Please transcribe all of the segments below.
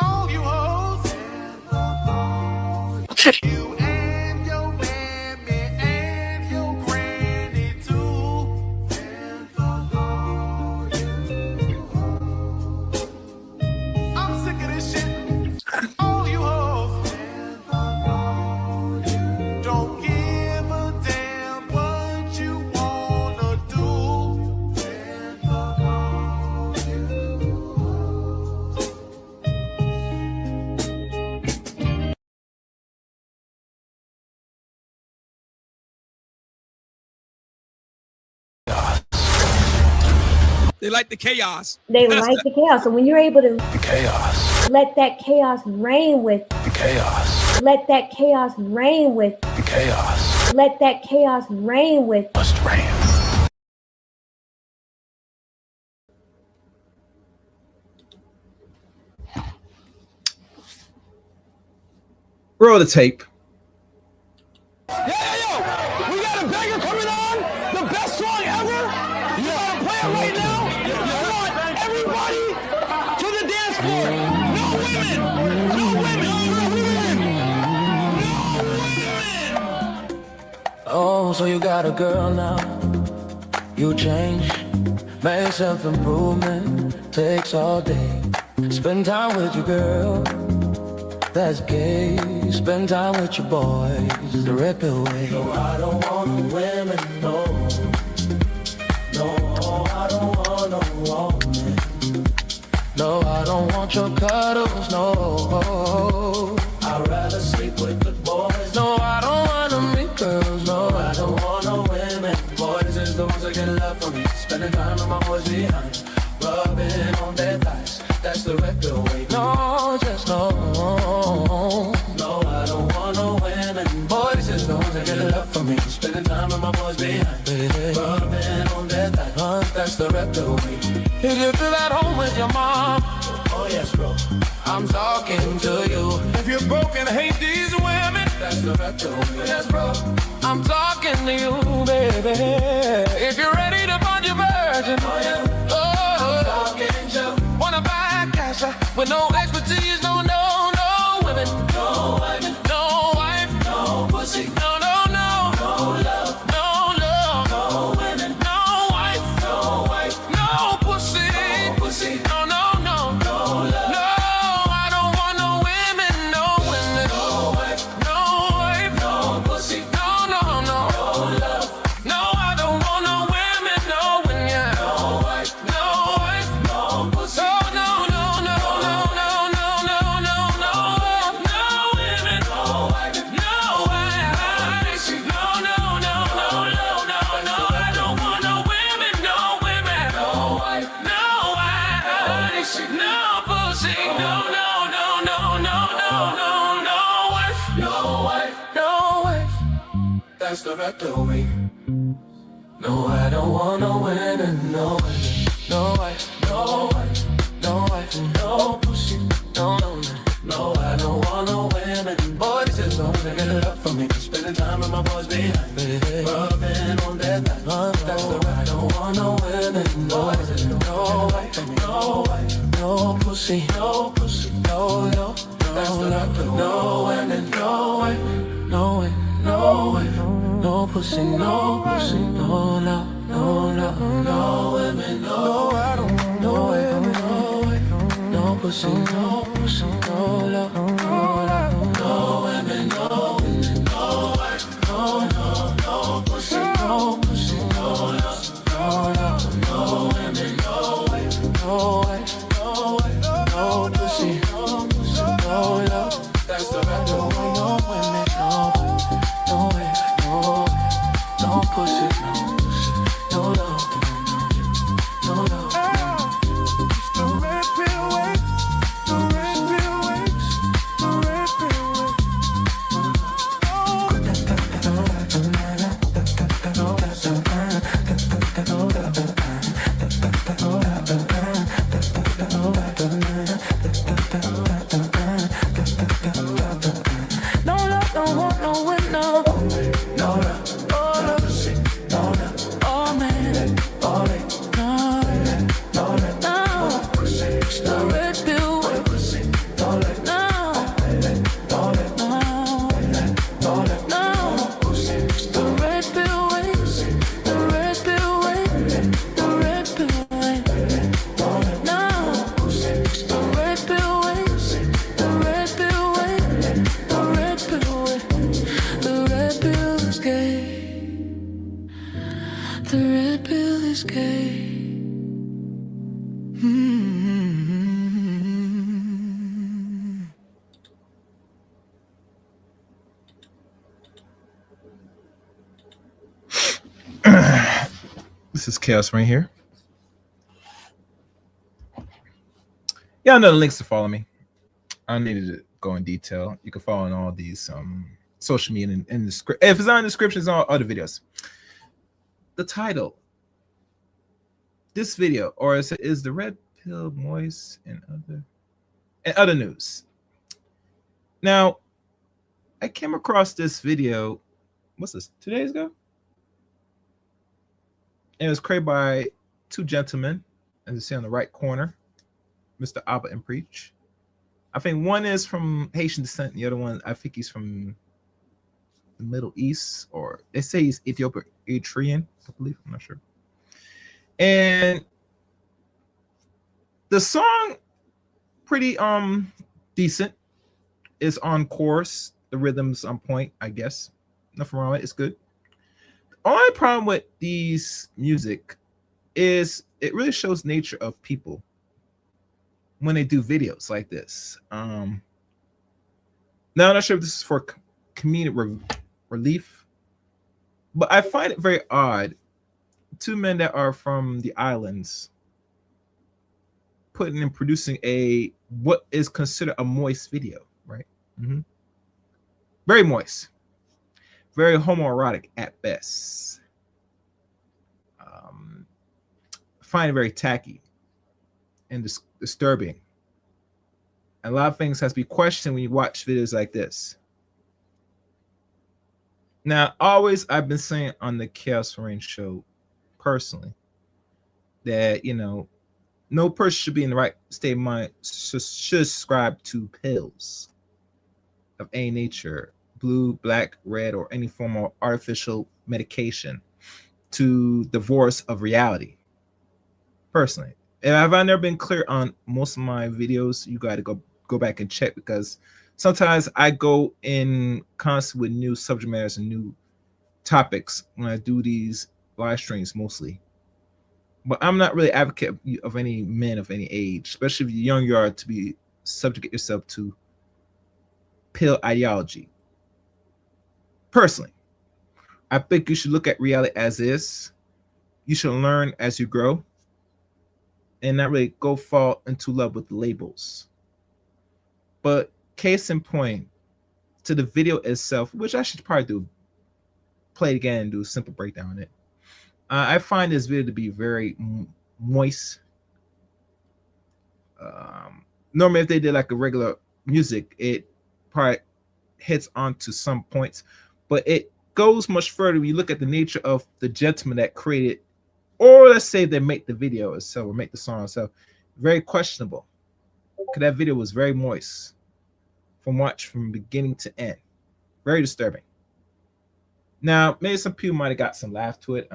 All you hoes, you and your mammy and your granny too. I'm sick of this shit. All you hoes don't give a damn what you wanna do. They like the chaos. They like the chaos. So when you're able to The chaos. let that chaos reign with, The chaos. let that chaos reign with, The chaos. let that chaos reign with, Must reign. Roll the tape. Yo, we got a banger coming on, the best song ever. You gotta play it right now. I want everybody to the dance floor. No women, no women, no women. Oh, so you got a girl now. You change, make self-improvement, takes all day. Spend time with your girl, that's gay. Spend time with your boys, the red pill way. No, I don't want no women, no. No, I don't want no woman. No, I don't want your cuddles, no. I'd rather sleep with the boys. No, I don't want to meet girls, no. I don't want no women. Boys is the ones that get love from me. Spending time with my boys behind, rubbing on their thighs. That's the red pill way. No, just no. No, I don't want no women. Boys is the ones that get love from me. Spending time with my boys behind, rubbing on their thighs. That's the red pill way. If you feel at home with your mom, oh yes, bro, I'm talking to you. If you're broken, hate these women. That's the red pill way. Yes, bro, I'm talking to you, baby. If you're ready to find your virgin, oh yeah, I'm talking to you. Wanna buy cash with no expertise, no women, no women, no wife, no pussy, no love, no women, no wife, no pussy, no love, no, I don't want no women, no wife, no pussy, no love, no, I don't want no women, yeah, no wife, no pussy, no women, no wife, I don't want no women, no wife, no pussy, no wife, that's the right way. No, I don't want no women, no wife, no pussy, no, I don't want no women. Boys just don't get love from me. Spending time with my boys behind, rubbing on their thighs. That's the right. I don't want no women, no wife, no pussy, no love, that's the right. No women, no wife, no pussy, no love, no women, no, I don't want no women, no pussy, no love, no women, no wife, no pussy, no love, no women, no wife, no pussy, no love. That's the right. No women, no wife, no pussy, no love, no love. The red pill way, the red pill waves, the red pill way. No love, don't want no win, no. No love, Oh, love, no love, oh man, all it, no, no love, no. The red pill, The red pill is gay. This is Chaos right here. Yeah, I know the links to follow me. I needed to go in detail. You can follow on all these social media in the script. If it's not in the description, it's on other videos. The title. This video, or is the red pill moist and other news. Now, I came across this video. What's this? 2 days ago? And it was created by two gentlemen, as you see on the right corner, Mr. Abba and Preach. I think one is from Haitian descent, and the other one, I think he's from the Middle East, or they say he's Eritrean, I believe. I'm not sure. And the song, pretty decent. It's on course. The rhythm's on point, I guess. Nothing wrong with it. It's good. The only problem with these music is it really shows nature of people when they do videos like this. Now I'm not sure if this is for comedic relief, but I find it very odd. Two men that are from the islands putting and producing what is considered a moist video, right? Very moist, very homoerotic at best. Find it very tacky and disturbing. And a lot of things has to be questioned when you watch videos like this. Now, always I've been saying on the Chaos Reign show, personally, that no person should be in the right state of mind should subscribe to pills of any nature, blue, black, red, or any form of artificial medication to divorce of reality. Personally, have I never been clear on most of my videos? You got to go back and check, because sometimes I go in constant with new subject matters and new topics when I do these live streams mostly. But I'm not really advocate of any men of any age, especially if you're young, you are, to be subjugate yourself to pill ideology. Personally, I think you should look at reality as is. You should learn as you grow and not really fall into love with the labels. But case in point, to the video itself, which I should probably play it again and do a simple breakdown on it. I find this video to be very moist. Normally, if they did like a regular music, it probably hits onto some points, but it goes much further when you look at the nature of the gentleman that created, or let's say they make the video itself or make the song itself. Very questionable, because that video was very moist from beginning to end. Very disturbing. Now, maybe some people might have got some laugh to it.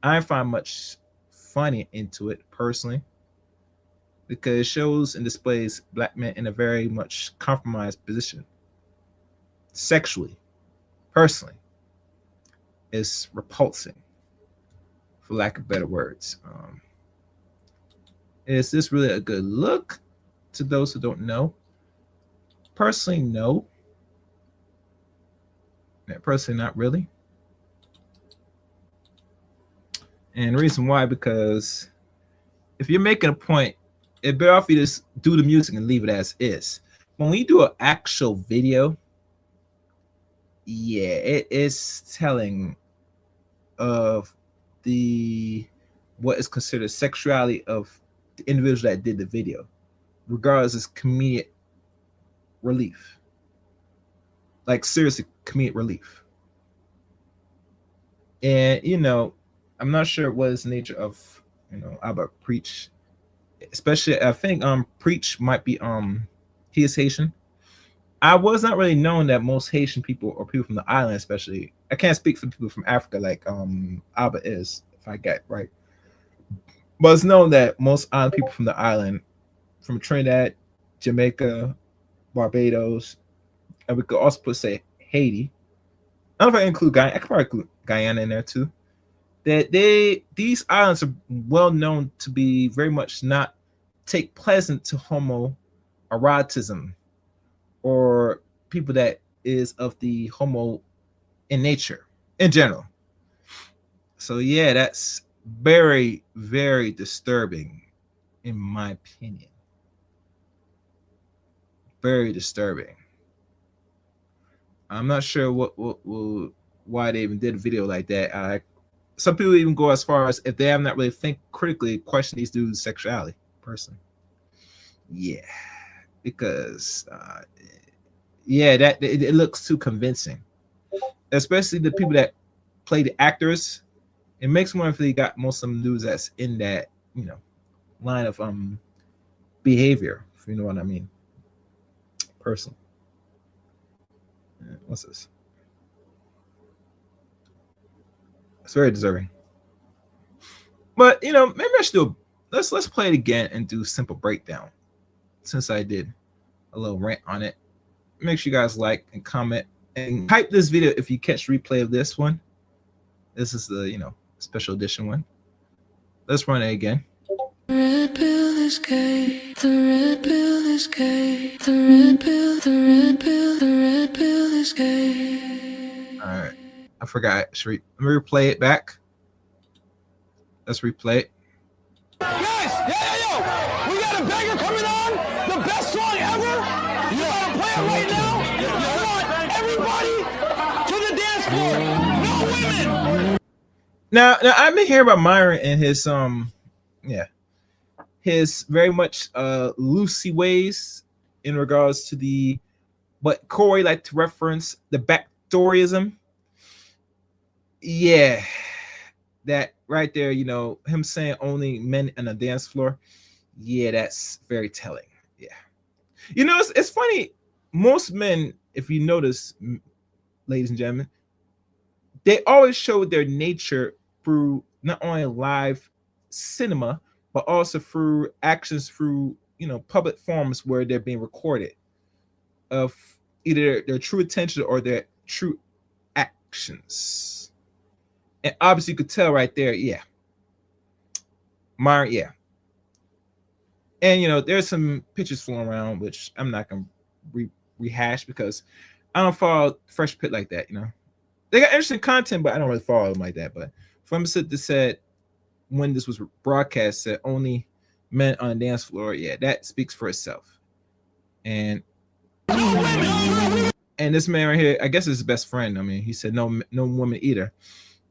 I find much funny into it personally, because it shows and displays black men in a very much compromised position. Sexually, personally, it's repulsing, for lack of better words. Is this really a good look? To those who don't know, personally, no. Personally, not really. And the reason why, because if you're making a point, it better off you just do the music and leave it as is. When we do an actual video, yeah, it is telling of what is considered sexuality of the individual that did the video, regardless of comedic relief. Like seriously, comedic relief. And I'm not sure what is the nature of about Preach, especially I think Preach might be he is Haitian. I was not really known that most Haitian people or people from the island, especially, I can't speak for people from Africa like Abba is, if I get it right, but it's known that most island people from the island, from Trinidad, Jamaica, Barbados, and we could also say Haiti. I don't know if I include Guyana. I could probably include Guyana in there too. that these islands are well known to be very much not take pleasant to homoeroticism or people that is of the homo in nature in general. So yeah, that's very, very disturbing in my opinion. Very disturbing. I'm not sure why they even did a video like that. Some people even go as far as if they have not really think critically, question these dudes' sexuality. Person, yeah, because yeah, that it looks too convincing, especially the people that play the actors. It makes me wonder if they got most of them dudes that's in that line of behavior, if you know what I mean. Person. What's this? It's very deserving. But maybe I should do let's play it again and do a simple breakdown. Since I did a little rant on it. Make sure you guys like and comment and hype this video if you catch replay of this one. This is the special edition one. Let's run it again. Red pill is gay. The red pill is gay. The red pill, the red pill, the red pill is gay. All right. I forgot. Let me replay it back. Let's replay it. Guys, yo, we got a banger coming on. The best song ever. You gotta play it right now. I want everybody to the dance floor. No women. Now I've been hearing about Myron and his his very much loosey ways in regards to the what Corey like to reference the backdoorism. Yeah, that right there, him saying only men on the dance floor. Yeah, that's very telling. Yeah, it's funny. Most men, if you notice, ladies and gentlemen, they always show their nature through not only live cinema, but also through actions through public forums where they're being recorded of either their true intention or their true actions. And obviously you could tell right there, yeah. Myron, yeah. And there's some pictures floating around which I'm not gonna rehash because I don't follow Fresh Pit like that. They got interesting content, but I don't really follow them like that. But from that said when this was broadcast said only men on the dance floor, yeah, that speaks for itself. And this man right here, I guess is his best friend. I mean, he said no woman either.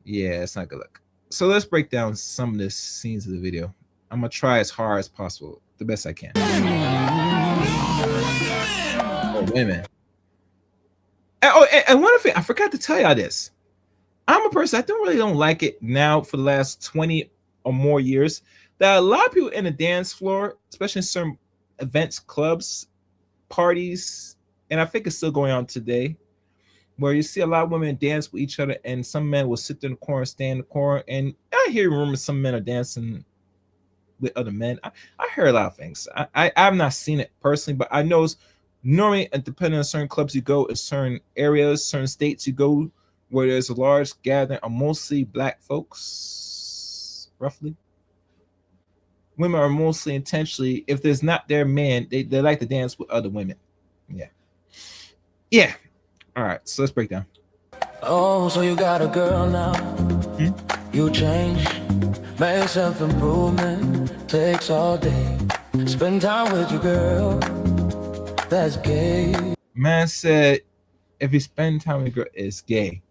Yeah, it's not good luck. So let's break down some of the scenes of the video. I'm gonna try as hard as possible, the best I can. Oh, women. And one thing I forgot to tell y'all this. I'm a person I don't like it now for the last 20 or more years that a lot of people in the dance floor, especially in certain events, clubs, parties, and I think it's still going on today, where you see a lot of women dance with each other, and some men will sit in the corner, stand in the corner, and I hear rumors some men are dancing with other men. I hear a lot of things. I've not seen it personally, but I know normally, and depending on certain clubs you go, in certain areas, certain states you go, where there's a large gathering of mostly black folks, roughly. Women are mostly intentionally, if there's not their man, they like to dance with other women. Yeah. All right, so let's break down. Oh, so you got a girl now. You change, make self-improvement, takes all day. Spend time with your girl, that's gay. Man said, if you spend time with your girl, it's gay.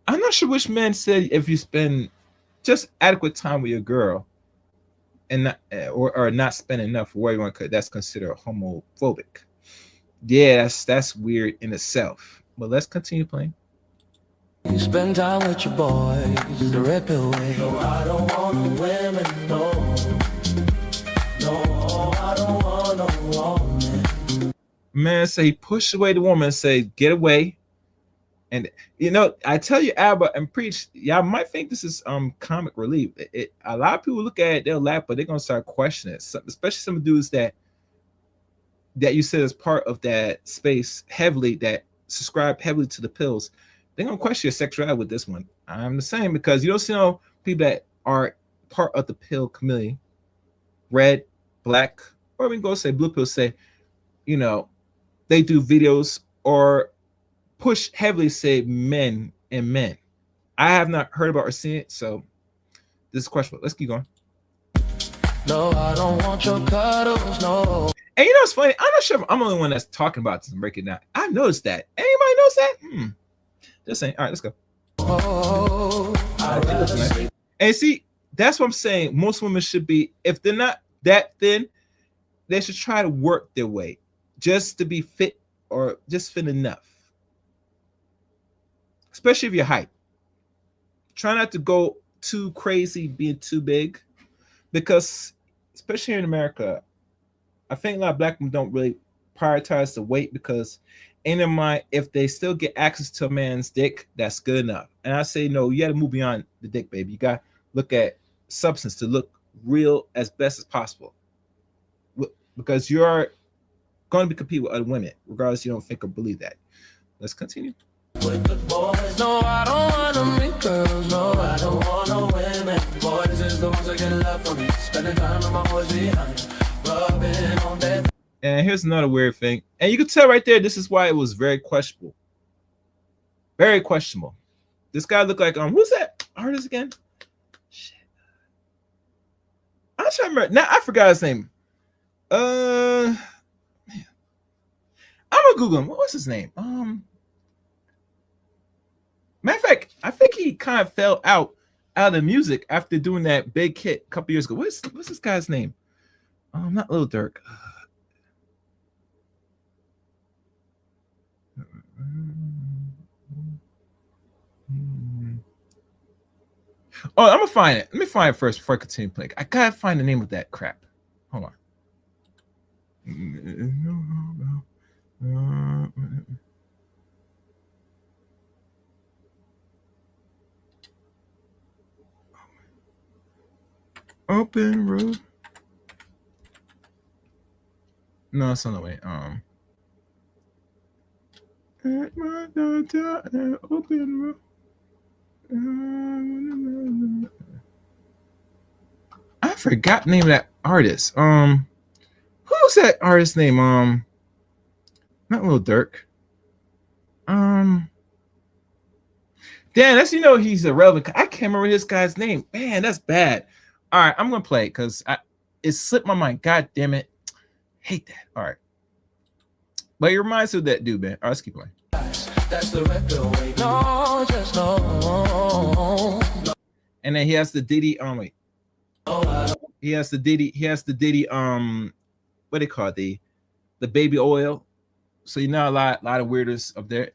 I'm not sure which man said if you spend just adequate time with your girl and not or not spend enough, where you want to, that's considered homophobic. Yeah, that's weird in itself. But let's continue playing. You spend time with your boys the red pill way. No, I don't want no women, no. No, I don't want no woman. Man say he pushed away the woman and say, get away. And I tell you, Albert and Preach, y'all might think this is comic relief. A lot of people look at it, they'll laugh, but they're gonna start questioning it. Especially some dudes that you said is part of that space heavily, that subscribe heavily to the pills. They're gonna question your sexuality with this one. I'm the same because you don't see no people that are part of the pill community, red, black, or we can go say blue pill, say, you know, they do videos or push heavily, say men and men. I have not heard about or seen it, so this is questionable. Let's keep going. No, I don't want your cuddles, no. And you know what's funny? I'm not sure if I'm the only one that's talking about this and breaking it down. I noticed that. Anybody notice that? Just saying. All right, let's go. And see, that's what I'm saying. Most women should be, if they're not that thin, they should try to work their way just to be fit or just fit enough. Especially if you're height. Try not to go too crazy being too big, because especially here in America, I think a lot of black women don't really prioritize the weight, because in their mind, if they still get access to a man's dick, that's good enough. And I say, no, you got to move beyond the dick, baby. You got to look at substance to look real as best as possible, because you're going to be competing with other women, regardless you don't think or believe that. Let's continue. With the boys, no, I don't want to meet girls, no, I don't want no women. Boys is the ones that get love from me. Spending time with my boys behind, rubbing on their. And here's another weird thing. And you can tell right there, this is why it was very questionable. Very questionable. This guy looked like, who's that artist again? Shit. I'm trying to remember. Now I forgot his name. Man. I'm gonna Google him. What was his name? Matter of fact, I think he kind of fell out of the music after doing that big hit a couple years ago. What's this guy's name? Not Lil Durk. Oh, I'm gonna find it. Let me find it first before I continue playing. I gotta find the name of that crap. Hold on. Open road. No, it's on the way. Open road. I forgot the name of that artist. Who's that artist name? Not Lil Durk. Dan, that's, he's irrelevant. I can't remember this guy's name. Man, that's bad. All right, I'm gonna play it because it slipped my mind. God damn it. Hate that. All right. But it reminds me of that dude, man. All right, let's keep playing. That's the record way. No, just no. And then he has the Diddy, wait. He has the Diddy, what they call it? The baby oil. So a lot of weirdos up there.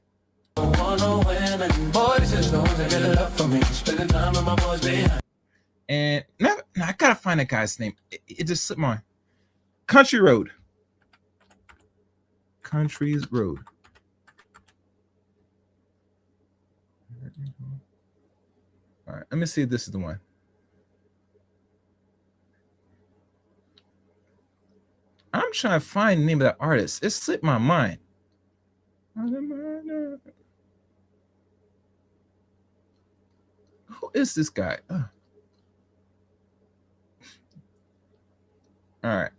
And now I gotta find that guy's name. It just slipped my mind. Country Road. Country's Road. All right, let me see if this is the one. I'm trying to find the name of that artist. It slipped my mind. Who is this guy? All right.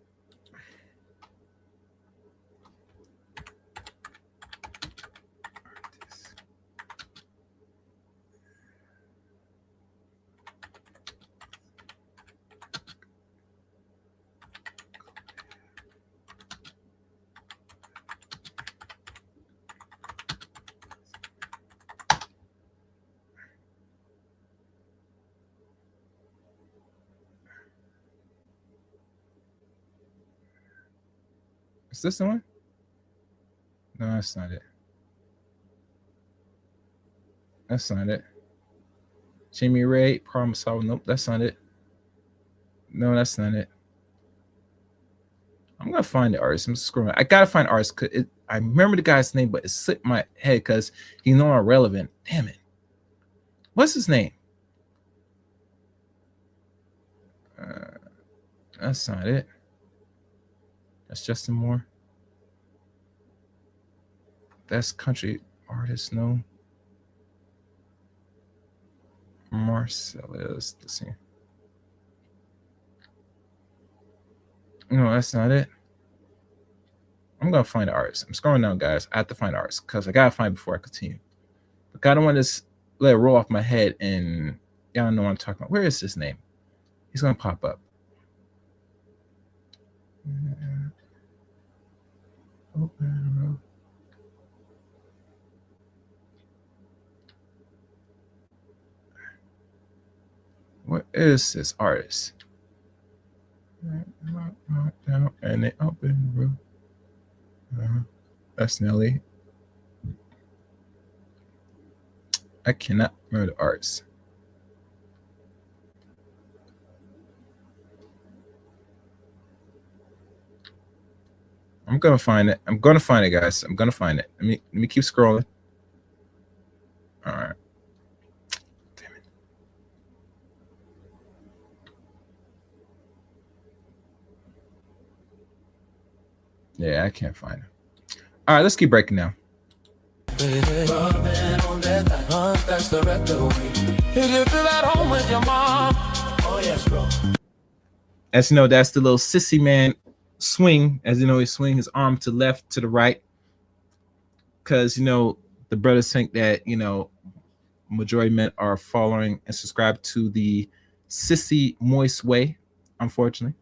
Is this the one? No, that's not it. That's not it. Jamie Ray, problem solved. Nope, that's not it. No, that's not it. I'm gonna find the artist. I'm scrolling. I gotta find artist. Cause I remember the guy's name, but it slipped my head because he's no more relevant. Damn it. What's his name? That's not it. That's Justin Moore. That's country artist. No. Marcellus. Let's see. No, that's not it. I'm gonna find the artist. I'm scrolling down, guys. I have to find the artist because I gotta find it before I continue. But I don't want to let it roll off my head and y'all know what I'm talking about. Where is his name? He's gonna pop up. What is this artist? And they open. That's Nelly. I cannot remember the artist. I'm gonna find it. I'm gonna find it, guys. I'm gonna find it. Let me keep scrolling. All right. Damn it. Yeah, I can't find it. All right, let's keep breaking down. That's the retro way. If you feel at home with your mom, oh yes, bro. As you know, that's the little sissy man swing. As you know, he swing his arm to left, to the right. Because, you know, the brothers think that, you know, majority of men are following and subscribed to the sissy moist way, unfortunately.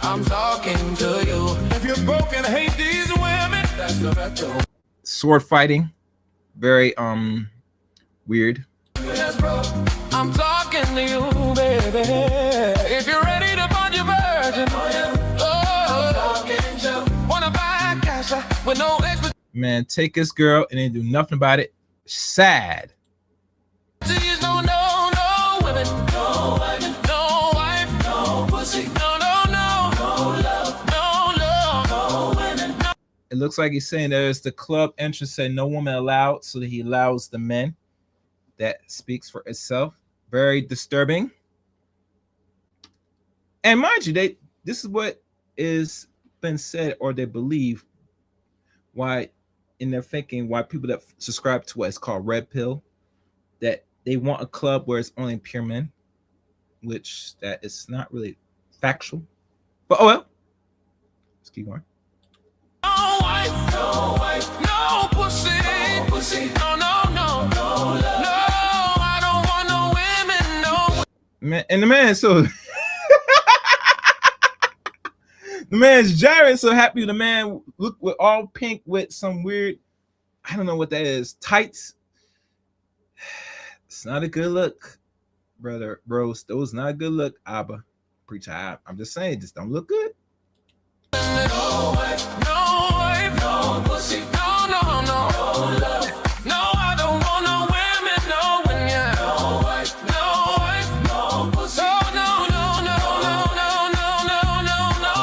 I'm talking to you. If you're broken, hate these women. That's the retro. Sword fighting, very weird. Yes, bro. I'm talking to you, baby. If you're ready to find your virgin, I'm talking to wanna buy cash with no expertise. Man, take this girl and then do nothing about it. Sad. No, no, no women, no women, no wife, no pussy, no, no, no, no love, no love, no women. No. It looks like he's saying there's the club entrance said no woman allowed, so that he allows the men. That speaks for itself. Very disturbing. And mind you, this is what is been said, or they believe why in their thinking, why people that subscribe to what is called red pill, that they want a club where it's only pure men, which that is not really factual. But oh well. Let's keep going. No wife, no wife, no pussy, no pussy, no, no, no, no love. No, I don't want no women, no. Man, and the man, so the man's gyrating so happy. The man look with all pink with some weird, I don't know what that is, tights. It's not a good look, brother. Bros, those not a good look. Abba, preacher, I'm just saying, just don't look good. No wife, no wife, no pussy, no, no, no, no love. No, I don't want no women, no one, yeah. No wife, no wife, no pussy. No, no, no, no, no, no, no, no, no, no,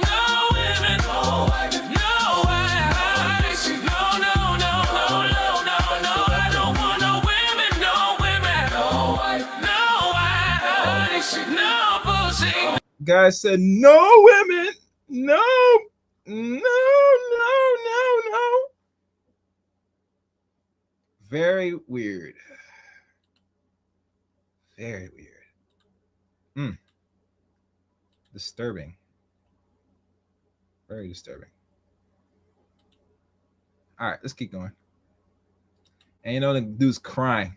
no women, no wife, no wife. No, no, no, no, no, no, no. I don't want no women, no women, no wife, no wife, no pussy. Guy said no women, no, no, no, no, no. Very weird. Very weird. Disturbing. Very disturbing. All right, let's keep going. And you know the dude's crying.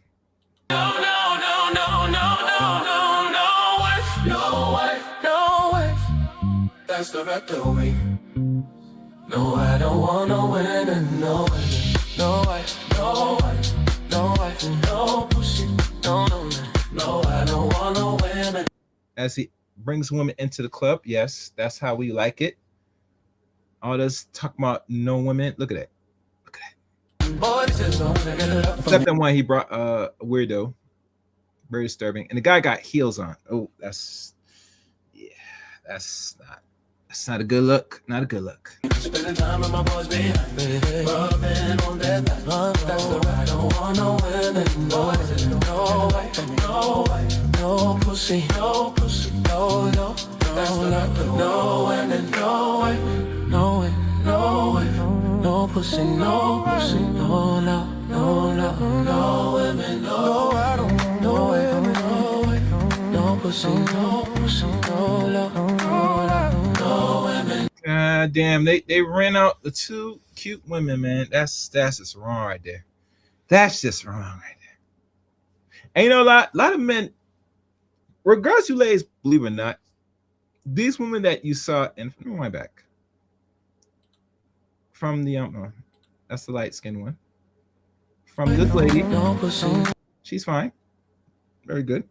No, no, no, no, no, no, no, no wife, no wife, no wife. That's the retro way. No, I don't want no women, no women, no wife, no wife, no wife, no pussy, no, no, no, I don't want no women. As he brings women into the club, yes, that's how we like it. All this talking about no women. Look at that. Look at that. Boy, this is don't take it up. Except that one he brought a weirdo. Very disturbing. And the guy got heels on. Oh, that's not a good look. Not a good look. Spending time with my boys behind me, rubbing on that back. That's the right. I don't want no women, no wife, no wife, no pussy, no pussy, no, no, no, no, no women, no wife, no women, no wife, no pussy, no pussy, no, no, no, no, no women, no, I don't want no. God damn, they ran out the two cute women, man. That's just wrong right there. That's just wrong right there. And you know, a lot of men, regardless you ladies, believe it or not, these women that you saw in my back from the that's the light skinned one. From this lady, she's fine, very good.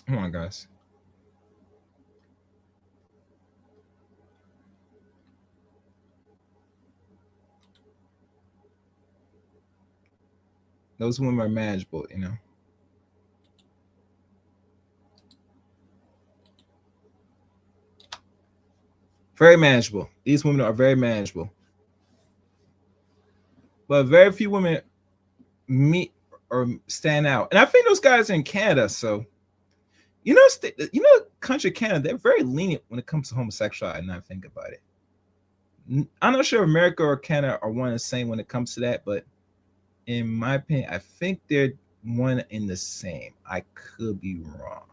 Come on, guys. Those women are manageable, you know. Very manageable. These women are very manageable. But very few women meet or stand out. And I think those guys are in Canada, so you know, country Canada, they're very lenient when it comes to homosexuality. And I think about it. I'm not sure if America or Canada are one and the same when it comes to that, but in my opinion, I think they're one and the same. I could be wrong.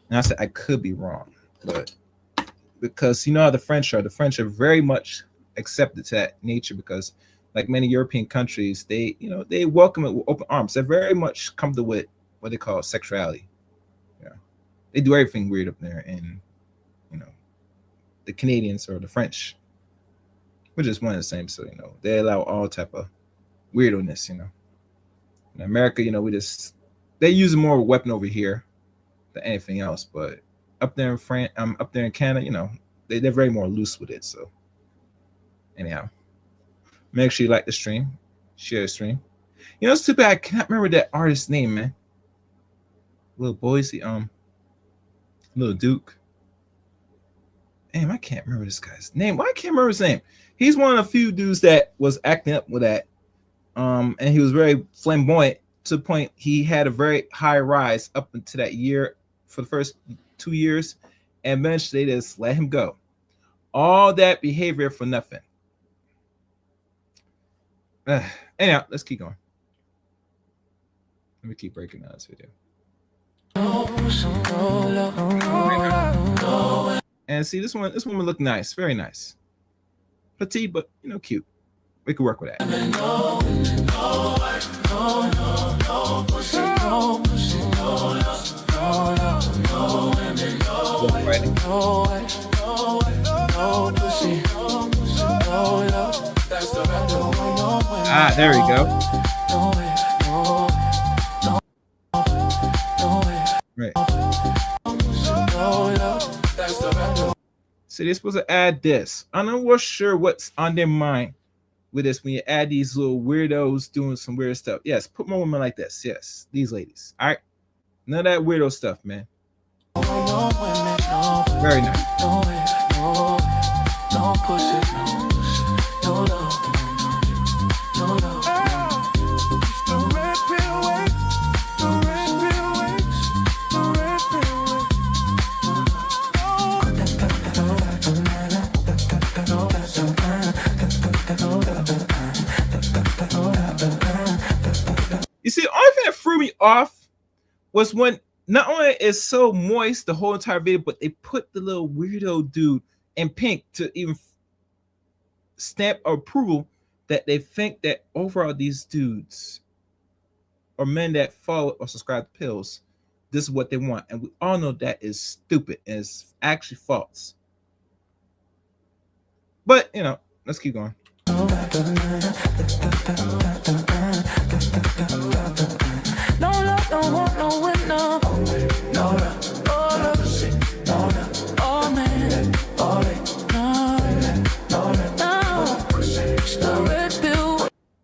And I said I could be wrong, but because you know how the French are very much accepted to that nature because like many European countries, they welcome it with open arms. They're very much comfortable with what they call sexuality. Yeah. They do everything weird up there, and you know, the Canadians or the French, which is one and the same. So, you know, they allow all type of weirdness, you know. In America, you know, they use it more of a weapon over here than anything else. But up there in France, up there in Canada, you know, they're very more loose with it. So anyhow, make sure you like the stream, share the stream. You know, it's too bad I can't remember that artist's name, man. Little Boise, Little Duke. Damn, I can't remember this guy's name. Why I can't remember his name? He's one of the few dudes that was acting up with that. And he was very flamboyant to the point he had a very high rise up into that year for the first 2 years. And eventually they just let him go. All that behavior for nothing. Anyhow, let's keep going. Let me keep breaking down this video. And see, this woman look nice, very nice. Petite, but you know, cute. We could work with that. Ah, there we go. Right. So they're supposed to add this. I'm not sure what's on their mind with this when you add these little weirdos doing some weird stuff. Yes, put more women like this. Yes, these ladies. All right. None of that weirdo stuff, man. Very nice. You see, the only thing that threw me off was when not only is so moist the whole entire video, but they put the little weirdo dude in pink to even stamp approval that they think that overall these dudes or men that follow or subscribe to pills, this is what they want. And we all know that is stupid and it's actually false. But, you know, let's keep going.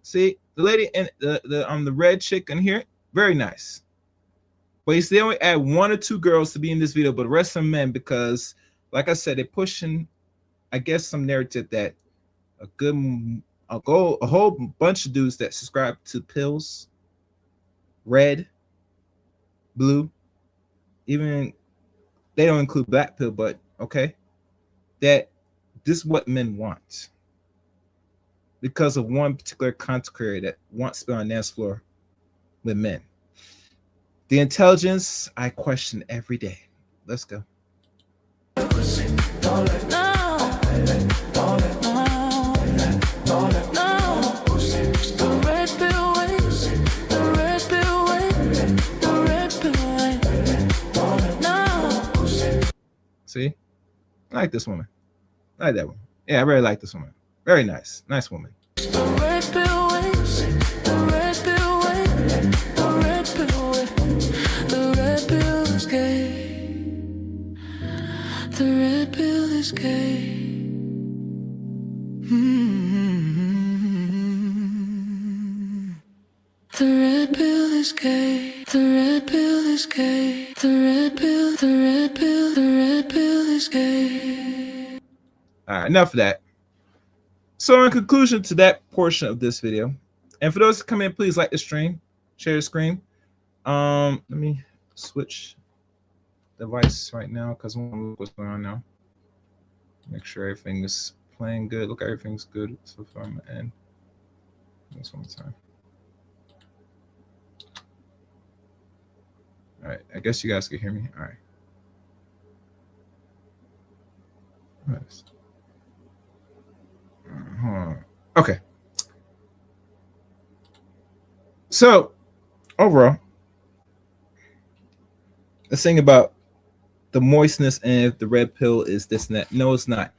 See, the lady and the red chick in here, very nice. But you see, they only add 1 or 2 girls to be in this video, but the rest are men because, like I said, they're pushing, I guess, some narrative that a whole bunch of dudes that subscribe to pills, red, blue, even they don't include black pill, but okay, that this is what men want because of one particular content creator that wants to be on the dance floor with men. The intelligence I question every day. Let's go. See? I like this woman. I like that one. Yeah, I really like this woman. Very nice. Nice woman. The red pill is gay. The red pill is gay. The red pill is gay. The red pill, the red pill, the red pill is gay. All right, enough of that. So in conclusion to that portion of this video, and for those who come in, please like the stream, share the screen. Let me switch device right now because I want to look what's going on now. Make sure everything is playing good. Look, everything's good so far on the end. This one more time. All right, I guess you guys can hear me. All right. Nice. Okay. So overall, the thing about the moistness and if the red pill is this and that. No, it's not.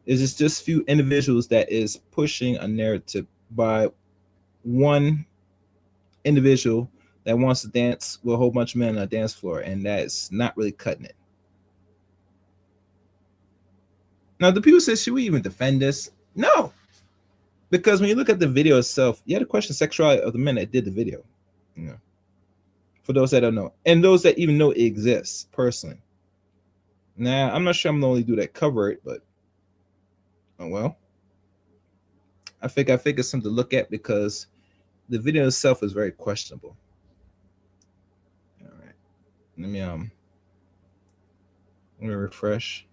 It's just few individuals that is pushing a narrative by one individual that wants to dance with a whole bunch of men on a dance floor, and that's not really cutting it. Now, the people say, should we even defend this? No. Because when you look at the video itself, you had to question sexuality of the men that did the video. You know, for those that don't know, and those that even know it exists personally. Now, I'm not sure I'm the only dude that cover it, but oh well. I think it's something to look at because the video itself is very questionable. All right, let me refresh.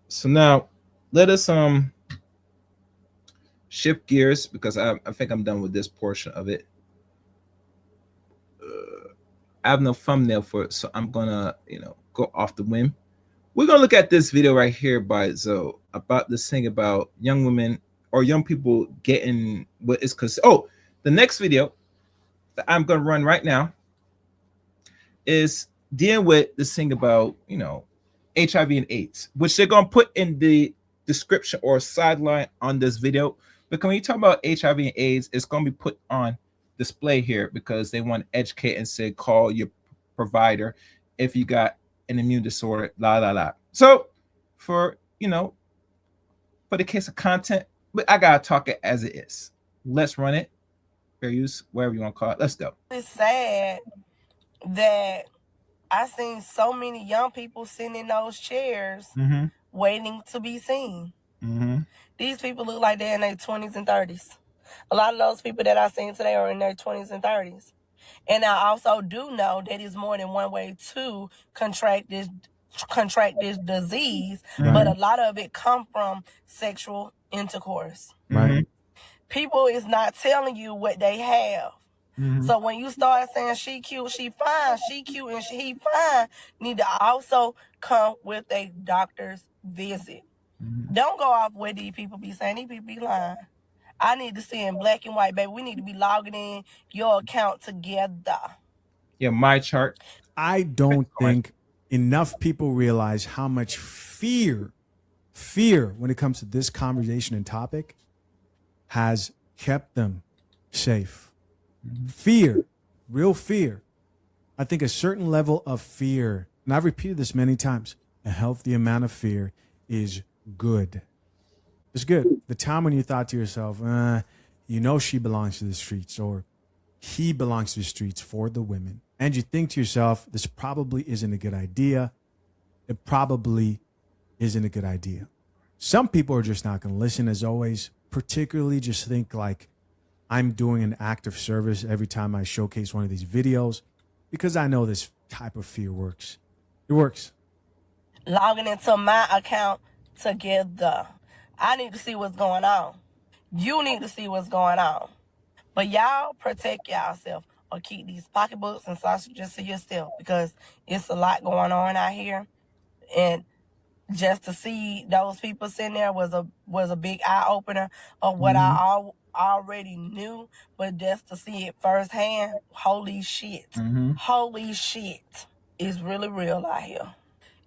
So now let us shift gears because I think I'm done with this portion of it. I have no thumbnail for it, so I'm gonna go off the whim. We're gonna look at this video right here by Zoe about this thing about young women or young people getting what is considered. Oh, the next video that I'm gonna run right now is dealing with this thing about HIV and AIDS, which they're gonna put in the description or sideline on this video. Because when you talk about HIV and AIDS, it's gonna be put on display here because they want to educate and say call your provider if you got an immune disorder, la la la. So for the case of content, but I gotta talk it as it is. Let's run it. Fair use, wherever you want to call it. Let's go. It's sad that I seen so many young people sitting in those chairs waiting to be seen. These people look like they're in their 20s and 30s. A lot of those people that I seen today are in their 20s and 30s. And I also do know that it's more than one way to contract this disease, but a lot of it come from sexual intercourse. Right. People is not telling you what they have. So when you start saying she cute, she fine, she cute and he fine, need to also come with a doctor's visit. Don't go off what these people be saying. These people be lying. I need to see in black and white, baby. We need to be logging in your account together. Yeah, my chart. I don't think enough people realize how much fear when it comes to this conversation and topic has kept them safe. Fear, real fear. I think a certain level of fear, and I've repeated this many times, a healthy amount of fear is good. It's good. The time when you thought to yourself, she belongs to the streets or he belongs to the streets for the women. And you think to yourself, this probably isn't a good idea. It probably isn't a good idea. Some people are just not going to listen, as always, particularly just think like I'm doing an act of service every time I showcase one of these videos because I know this type of fear works. It works. logging into my account together. I need to see what's going on. You need to see what's going on. But y'all protect yourself or keep these pocketbooks and sausages to yourself, because it's a lot going on out here. And just to see those people sitting there was a big eye opener of what I already knew, but just to see it firsthand, holy shit. Holy shit. It's really real out here.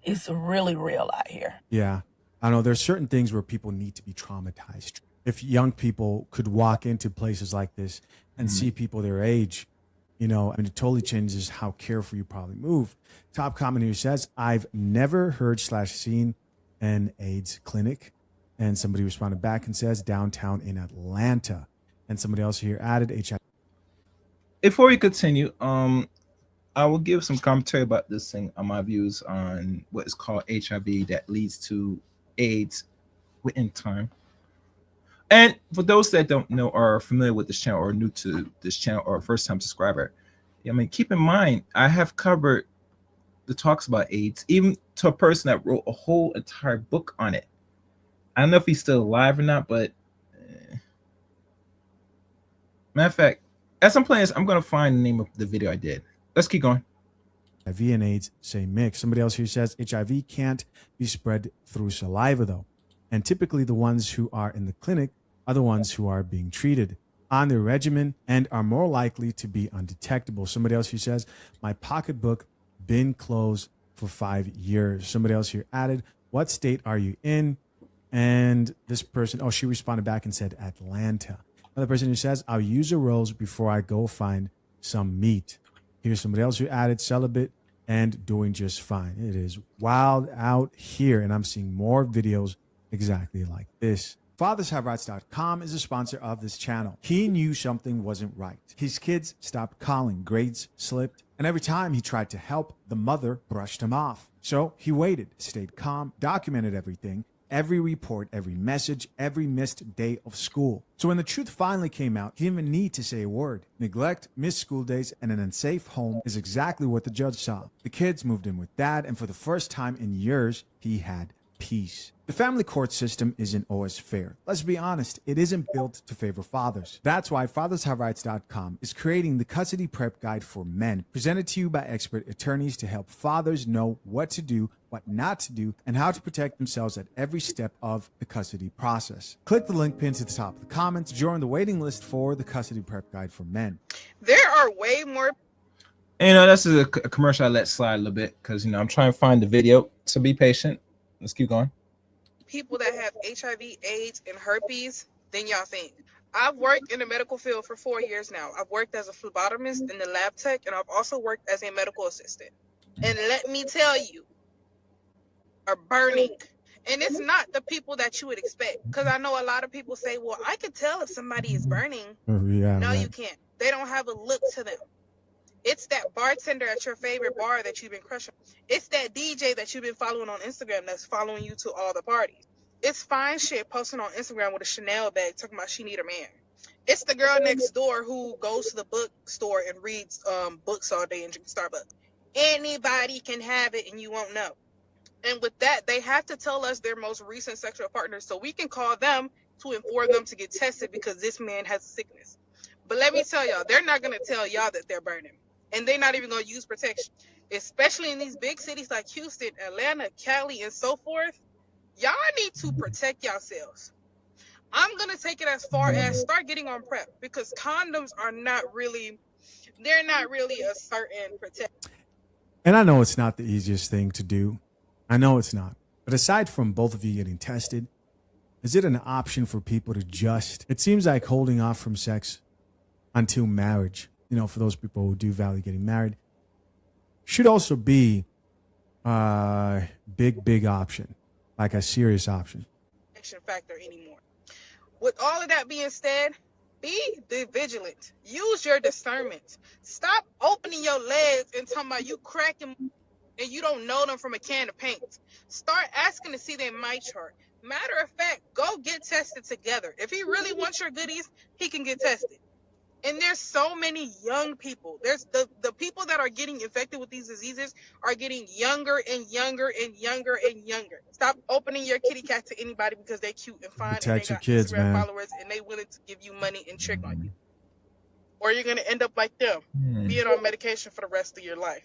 It's really real out here. Yeah. I know there's certain things where people need to be traumatized. If young people could walk into places like this and see people their age, you know, I mean, it totally changes how careful you probably move. Top comment here says, I've never heard / seen an AIDS clinic. And somebody responded back and says, downtown in Atlanta. And somebody else here added HIV. Before we continue, I will give some commentary about this thing on my views on what is called HIV that leads to AIDS within time. And for those that don't know or are familiar with this channel or new to this channel or first time subscriber, I mean, keep in mind, I have covered the talks about AIDS, even to a person that wrote a whole entire book on it. I don't know if he's still alive or not, but matter of fact, as I'm playing this, I'm going to find the name of the video I did. Let's keep going. HIV and AIDS, same mix. Somebody else here says HIV can't be spread through saliva, though. And typically the ones who are in the clinic are the ones who are being treated on their regimen and are more likely to be undetectable. Somebody else here says, my pocketbook been closed for 5 years. Somebody else here added, what state are you in? And this person, oh, she responded back and said Atlanta. Another person who says, I'll use a rose before I go find some meat. Here's somebody else who added celibate and doing just fine. It is wild out here, and I'm seeing more videos exactly like this. FathersHaveRights.com is a sponsor of this channel. He knew something wasn't right. His kids stopped calling, grades slipped, and every time he tried to help, the mother brushed him off. So he waited, stayed calm, documented everything, every report, every message, every missed day of school. So when the truth finally came out, he didn't even need to say a word. Neglect, missed school days, and an unsafe home is exactly what the judge saw. The kids moved in with dad, and for the first time in years, he had peace. The family court system isn't always fair. Let's be honest, it isn't built to favor fathers. That's why FathersHaveRights.com is creating the custody prep guide for men, presented to you by expert attorneys to help fathers know what to do, what not to do, and how to protect themselves at every step of the custody process. Click the link pinned to the top of the comments, join the waiting list for the custody prep guide for men. There are way more. And, this is a commercial I let slide a little bit because, I'm trying to find the video, so be patient. Let's keep going. People that have HIV, AIDS, and herpes than y'all think. I've worked in the medical field for 4 years now. I've worked as a phlebotomist and the lab tech, and I've also worked as a medical assistant. And let me tell you, are burning. And it's not the people that you would expect. Because I know a lot of people say, well, I could tell if somebody is burning. No, you can't. They don't have a look to them. It's that bartender at your favorite bar that you've been crushing. It's that DJ that you've been following on Instagram that's following you to all the parties. It's fine shit posting on Instagram with a Chanel bag talking about she need a man. It's the girl next door who goes to the bookstore and reads books all day and drinks Starbucks. Anybody can have it and you won't know. And with that, they have to tell us their most recent sexual partners so we can call them to inform them to get tested because this man has a sickness. But let me tell y'all, they're not going to tell y'all that they're burning. And they're not even going to use protection, especially in these big cities like Houston, Atlanta, Cali, and so forth. Y'all need to protect yourselves. I'm going to take it as far as start getting on PrEP because condoms are they're not really a certain protection. And I know it's not the easiest thing to do. I know it's not. But aside from both of you getting tested, is it an option for people to it seems like holding off from sex until marriage, for those people who do value getting married, should also be a big option, like a serious option. Factor anymore. With all of that being said, be vigilant. Use your discernment. Stop opening your legs and talking about you cracking and you don't know them from a can of paint. Start asking to see their my chart. Matter of fact, go get tested together. If he really wants your goodies, he can get tested. And there's so many young people. There's the people that are getting infected with these diseases are getting younger and younger and younger and younger. Stop opening your kitty cat to anybody because they're cute and fine and they Protect your got kids, Instagram man. followers and they willing to give you money and trick on you. Or you're gonna end up like them, Hmm. being on medication for the rest of your life.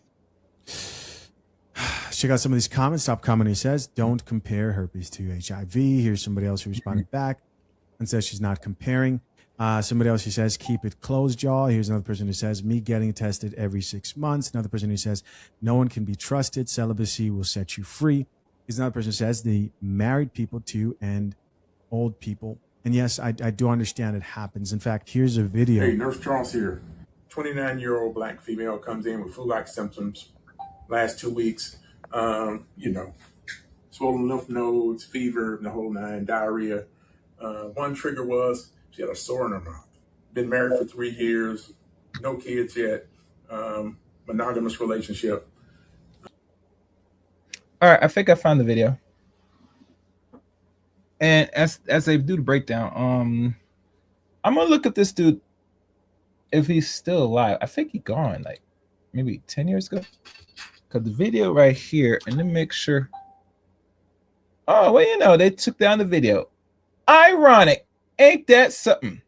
Check out some of these comments. Top comment he says, don't compare herpes to HIV. Here's somebody else who responded back and says she's not comparing. Somebody else who says, keep it closed, y'all. Here's another person who says, me getting tested every 6 months. Another person who says, no one can be trusted. Celibacy will set you free. Here's another person who says, the married people too and old people. And yes, I do understand it happens. In fact, here's a video. Hey, Nurse Charles here. 29-year-old black female comes in with flu-like symptoms last 2 weeks. Swollen lymph nodes, fever, the whole nine, diarrhea. One trigger was she had a sore in her mouth. Been married for 3 years, no kids yet, monogamous relationship. All right, I think I found the video. And as they do the breakdown, I'm gonna look at this dude if he's still alive. I think he gone like maybe 10 years ago. Cause the video right here, and then make sure. Oh, well, you know, they took down the video. Ironic. Ain't that something?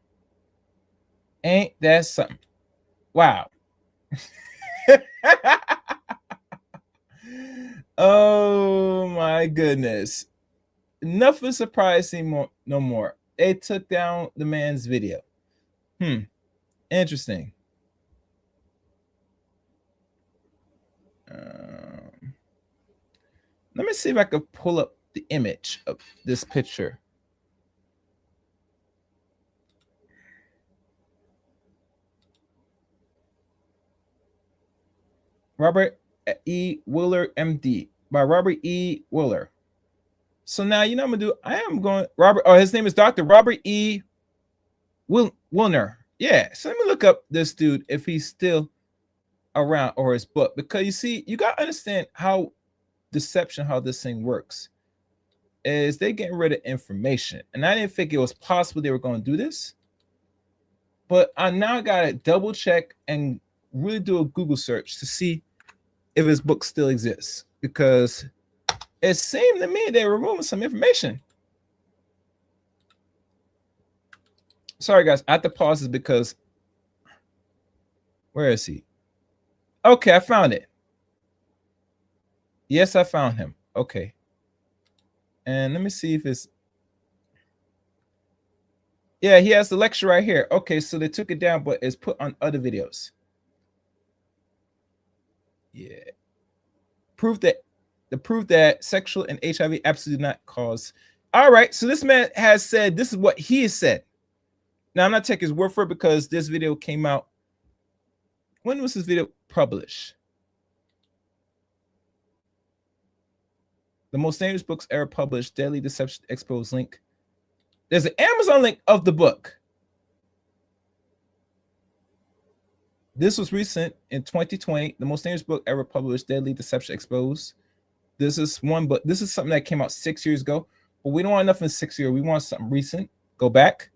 Ain't that something? Wow. Oh my goodness. Nothing surprising no more. They took down the man's video. Interesting. Let me see if I could pull up the image of this picture. Robert E. Willer, MD, by Robert E. Willer. So now, you know what I'm gonna do? I am going his name is Dr. Robert E. Wilner. Yeah. So let me look up this dude if he's still around, or his book, because you see, you gotta understand how this thing works. Is they getting rid of information, and I didn't think it was possible they were going to do this, but I now gotta double check and really do a Google search to see if his book still exists, because it seemed to me they're removing some information. Sorry guys, I have to pause this because where is he? Okay, I found it. Yes, I found him. Okay. And let me see if it's... Yeah, he has the lecture right here. Okay, so they took it down, but it's put on other videos. Yeah. Proof that sexual and HIV absolutely do not cause... All right, so this man has said, this is what he has said. Now, I'm not taking his word for it because this video came out... When was this video published? The most dangerous books ever published, Deadly Deception Exposed link. There's an Amazon link of the book. This was recent in 2020. The most dangerous book ever published, Deadly Deception Exposed. This is one book. This is something that came out 6 years ago. But we don't want nothing 6 years. We want something recent. Go back.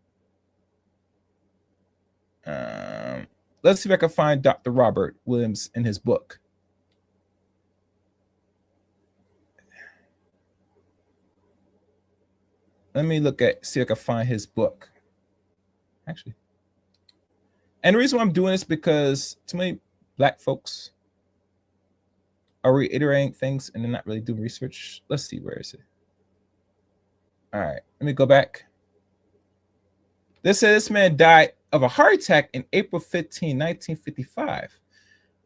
Let's see if I can find Dr. Robert Williams in his book. Let me see if I can find his book. Actually. And the reason why I'm doing this because too many black folks are reiterating things and they're not really doing research. Let's see, where is it? All right, let me go back. This says this man died of a heart attack in April 15, 1955.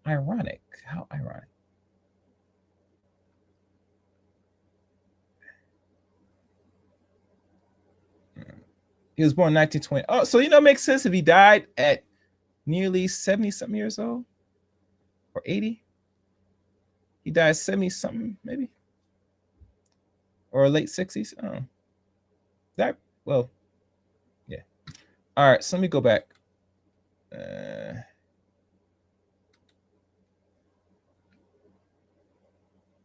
Ironic. How ironic. He was born in 1920. Oh, so you know, it makes sense if he died at nearly 70-something years old or 80. He died 70-something, maybe, or late 60s. I don't know. That well, yeah. All right, so let me go back.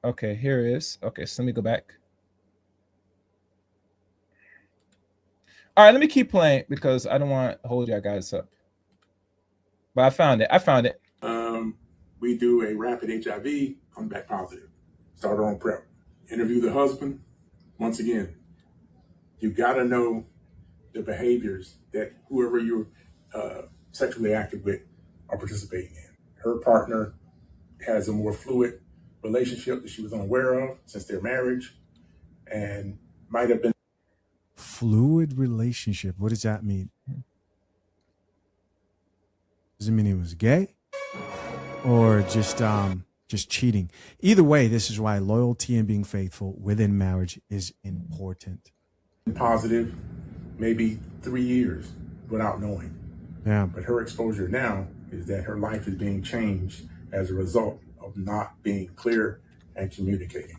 Okay, here it is. Okay, so let me go back. All right, let me keep playing because I don't want to hold y'all guys up. But I found it. We do a rapid HIV, come back positive. Start on PrEP. Interview the husband. Once again, you got to know the behaviors that whoever you're sexually active with are participating in. Her partner has a more fluid relationship that she was unaware of since their marriage, and might have been Fluid relationship. What does that mean? Does it mean he was gay? Or just cheating? Either way, this is why loyalty and being faithful within marriage is important. positive maybe 3 years without knowing. Yeah. But her exposure now is that her life is being changed as a result of not being clear and communicating.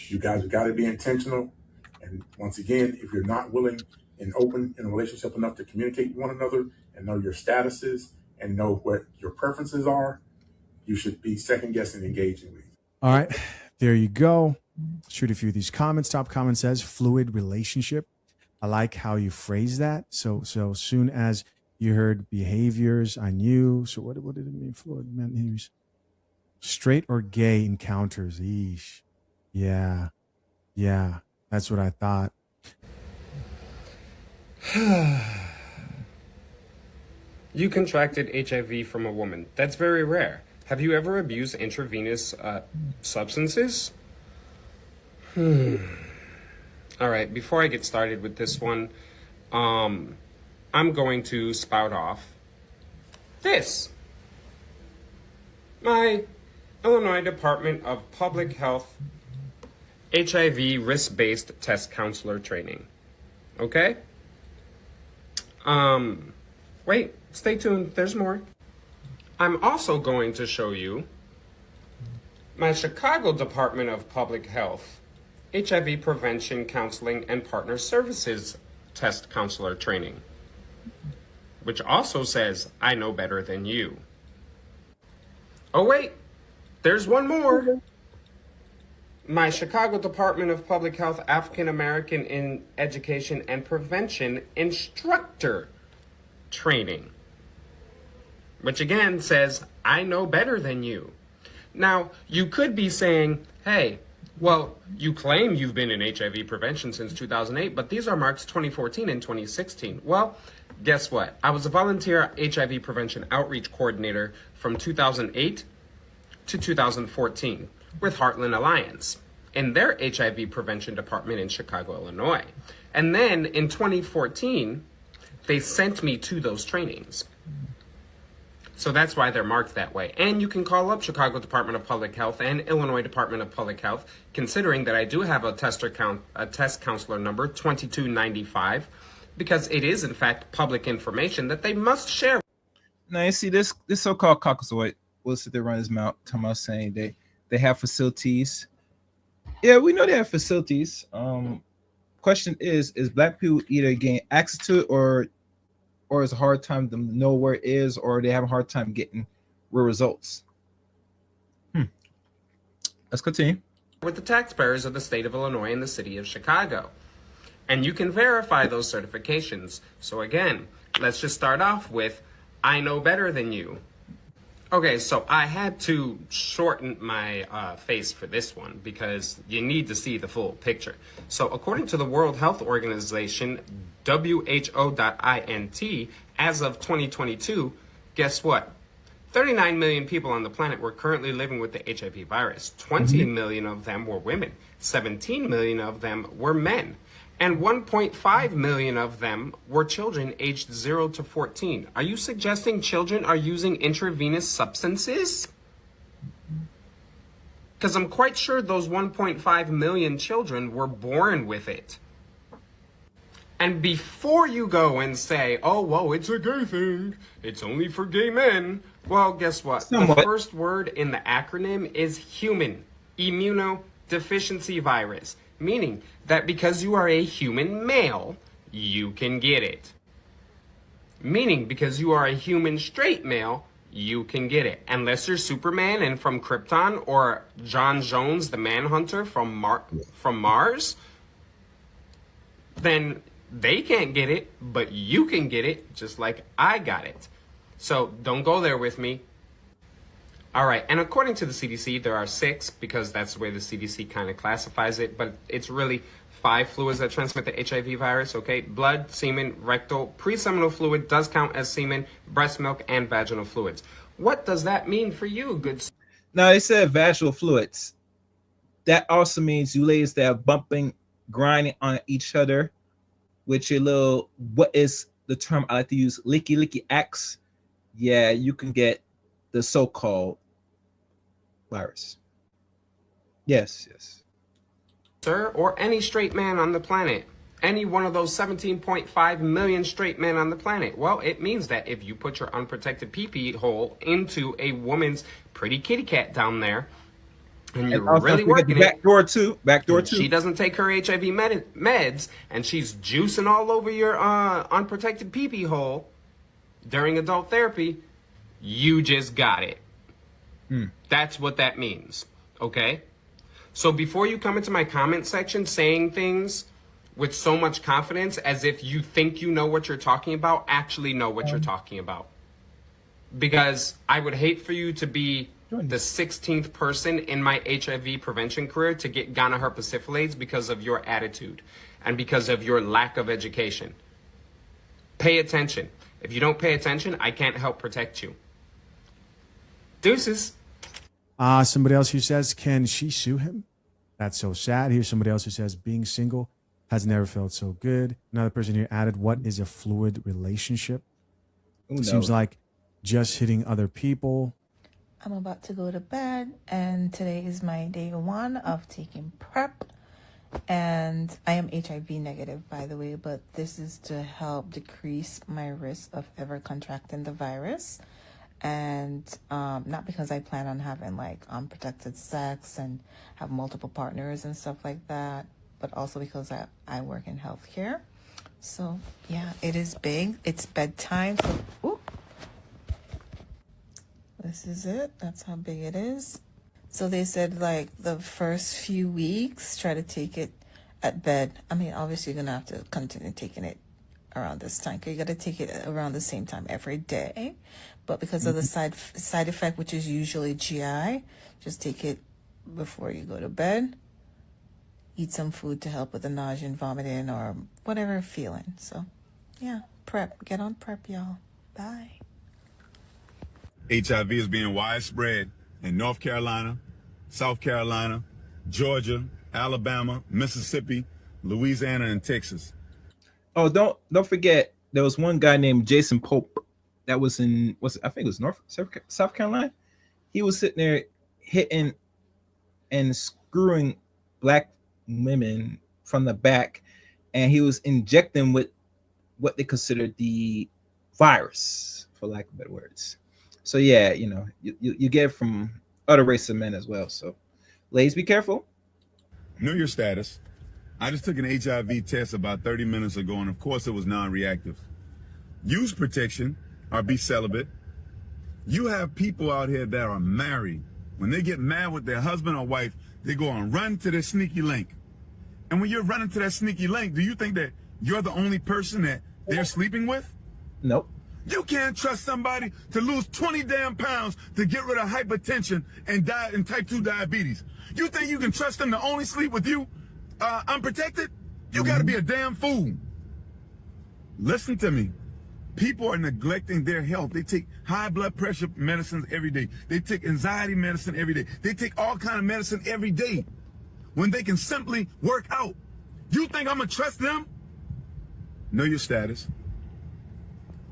You guys have got to be intentional. And once again, if you're not willing and open in a relationship enough to communicate with one another and know your statuses and know what your preferences are, you should be second guessing engaging with. All right. There you go. Shoot a few of these comments. Top comment says fluid relationship. I like how you phrase that. So soon as you heard behaviors, I knew. So what did it mean? Fluid meant straight or gay encounters. Eesh. Yeah. That's what I thought. You contracted HIV from a woman. That's very rare. Have you ever abused intravenous substances? All right, before I get started with this one, I'm going to spout off this. My Illinois Department of Public Health HIV risk-based test counselor training. Okay? Wait, stay tuned. There's more. I'm also going to show you my Chicago Department of Public Health HIV prevention counseling and partner services test counselor training, which also says, I know better than you. Oh wait, there's one more. My Chicago Department of Public Health African American in Education and Prevention instructor training, which again says, I know better than you. Now, you could be saying, hey, well, you claim you've been in HIV prevention since 2008, but these are marks 2014 and 2016. Well, guess what? I was a volunteer HIV prevention outreach coordinator from 2008 to 2014 with Heartland Alliance in their HIV prevention department in Chicago, Illinois. And then in 2014, they sent me to those trainings. So that's why they're marked that way. And you can call up Chicago Department of Public Health and Illinois Department of Public Health, considering that I do have a test counselor number 2295, because it is in fact public information that they must share. Now you see this so-called Caucasoid will sit there run his mouth, talking about saying they have facilities. Yeah, we know they have facilities. Question is black people either gain access to it or it's a hard time to know where it is, or they have a hard time getting real results. Let's continue. With the taxpayers of the state of Illinois and the city of Chicago. And you can verify those certifications. So again, let's just start off with, I know better than you. Okay, so I had to shorten my face for this one because you need to see the full picture. So according to the World Health Organization, WHO.int, as of 2022, guess what? 39 million people on the planet were currently living with the HIV virus. 20 million of them were women. 17 million of them were men. And 1.5 million of them were children aged 0 to 14. Are you suggesting children are using intravenous substances? Because I'm quite sure those 1.5 million children were born with it. And before you go and say, oh, well, it's a gay thing, it's only for gay men, well, guess what? The first word in the acronym is human immunodeficiency virus, meaning that because you are a human male, you can get it. Meaning because you are a human straight male, you can get it. Unless you're Superman and from Krypton, or John Jones, the Manhunter from Mars, then they can't get it, but you can get it just like I got it. So don't go there with me. All right, and according to the CDC, there are 6 because that's the way the CDC kind of classifies it, but it's really 5 fluids that transmit the HIV virus, okay? Blood, semen, rectal, pre-seminal fluid does count as semen, breast milk, and vaginal fluids. What does that mean for you, good? Now, they said vaginal fluids. That also means you ladies that are bumping, grinding on each other with your little, what is the term I like to use, licky acts. Yeah, you can get the so-called virus. Yes. Sir, or any straight man on the planet. Any one of those 17.5 million straight men on the planet. Well, it means that if you put your unprotected pee-pee hole into a woman's pretty kitty cat down there, and you're really working back door too. She doesn't take her HIV meds, and she's juicing all over your unprotected pee-pee hole during adult therapy, you just got it. That's what that means, okay? So before you come into my comment section saying things with so much confidence as if you think you know what you're talking about, actually know what you're talking about. Because I would hate for you to be the 16th person in my HIV prevention career to get gonorrhea because of your attitude and because of your lack of education. Pay attention. If you don't pay attention, I can't help protect you. Deuces. Somebody else who says, can she sue him? That's so sad. Here's somebody else who says, being single has never felt so good. Another person here added, what is a fluid relationship? Seems like just hitting other people. I'm about to go to bed, and today is my day 1 of taking PrEP. And I am HIV negative, by the way, but this is to help decrease my risk of ever contracting the virus. And not because I plan on having like unprotected sex and have multiple partners and stuff like that, but also because I work in healthcare. So yeah, it is big. It's bedtime. So, ooh. This is it. That's how big it is. So they said like the first few weeks, try to take it at bed. I mean, obviously you're going to have to continue taking it around this time. You got to take it around the same time every day. But because of the side effect, which is usually GI, just take it before you go to bed. Eat some food to help with the nausea and vomiting or whatever feeling. So yeah, PrEP. Get on PrEP, y'all. Bye. HIV is being widespread in North Carolina, South Carolina, Georgia, Alabama, Mississippi, Louisiana, and Texas. Oh, don't forget, there was one guy named Jason Pope that was in, I think it was South Carolina. He was sitting there hitting and screwing black women from the back, and he was injecting with what they considered the virus, for lack of better words. So yeah, you know, you get it from other races of men as well. So ladies, be careful. Know your status. I just took an HIV test about 30 minutes ago, and of course it was non-reactive. Use protection or be celibate. You have people out here that are married. When they get mad with their husband or wife, they go and run to their sneaky link. And when you're running to that sneaky link, do you think that you're the only person that they're sleeping with? Nope. You can't trust somebody to lose 20 damn pounds to get rid of hypertension and type 2 diabetes. You think you can trust them to only sleep with you unprotected? You got to be a damn fool. Listen to me. People are neglecting their health. They take high blood pressure medicines every day. They take anxiety medicine every day. They take all kind of medicine every day when they can simply work out. You think I'm going to trust them? Know your status.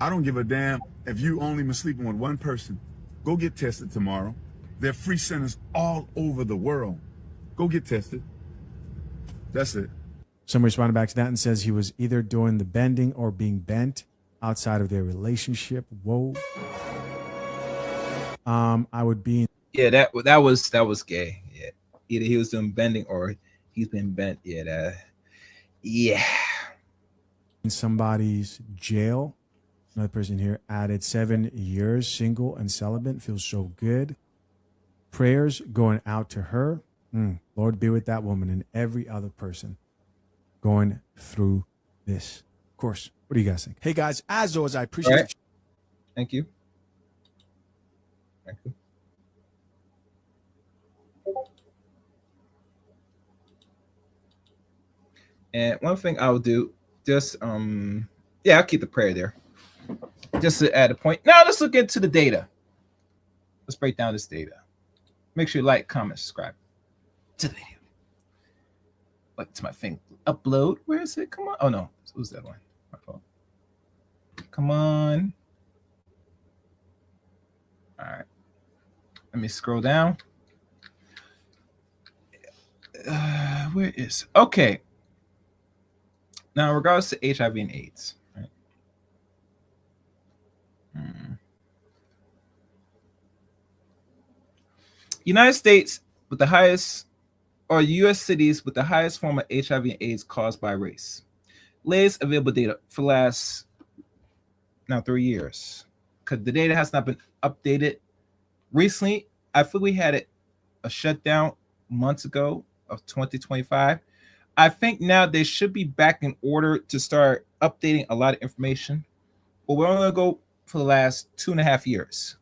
I don't give a damn if you only been sleeping with one person. Go get tested tomorrow. There are free centers all over the world. Go get tested. That's it. Someone responded back to that and says he was either doing the bending or being bent outside of their relationship. Whoa. I would be. Yeah, that was gay. Yeah, either he was doing bending or he's been bent. Yeah, yeah. In somebody's jail. Another person here added 7 years single and celibate. Feels so good. Prayers going out to her. Lord, be with that woman and every other person going through this. Of course. What do you guys think? Hey, guys, as always, I appreciate it. Thank you. Thank you. And one thing I'll do, just yeah, I'll keep the prayer there. Just to add a point. Now let's look into the data. Let's break down this data. Make sure you like, comment, subscribe to the video. Like to my thing. Upload. Where is it? Come on. Oh no. Who's that one? My phone. Come on. All right. Let me scroll down. Where is okay. Now, in regards to HIV and AIDS, right? United States with the highest, or U.S. cities with the highest form of HIV and AIDS caused by race. Latest available data for the last now 3 years, because the data has not been updated recently. I think we had a shutdown months ago of 2025. I think now they should be back in order to start updating a lot of information, but we're only going to go for the last 2.5 years.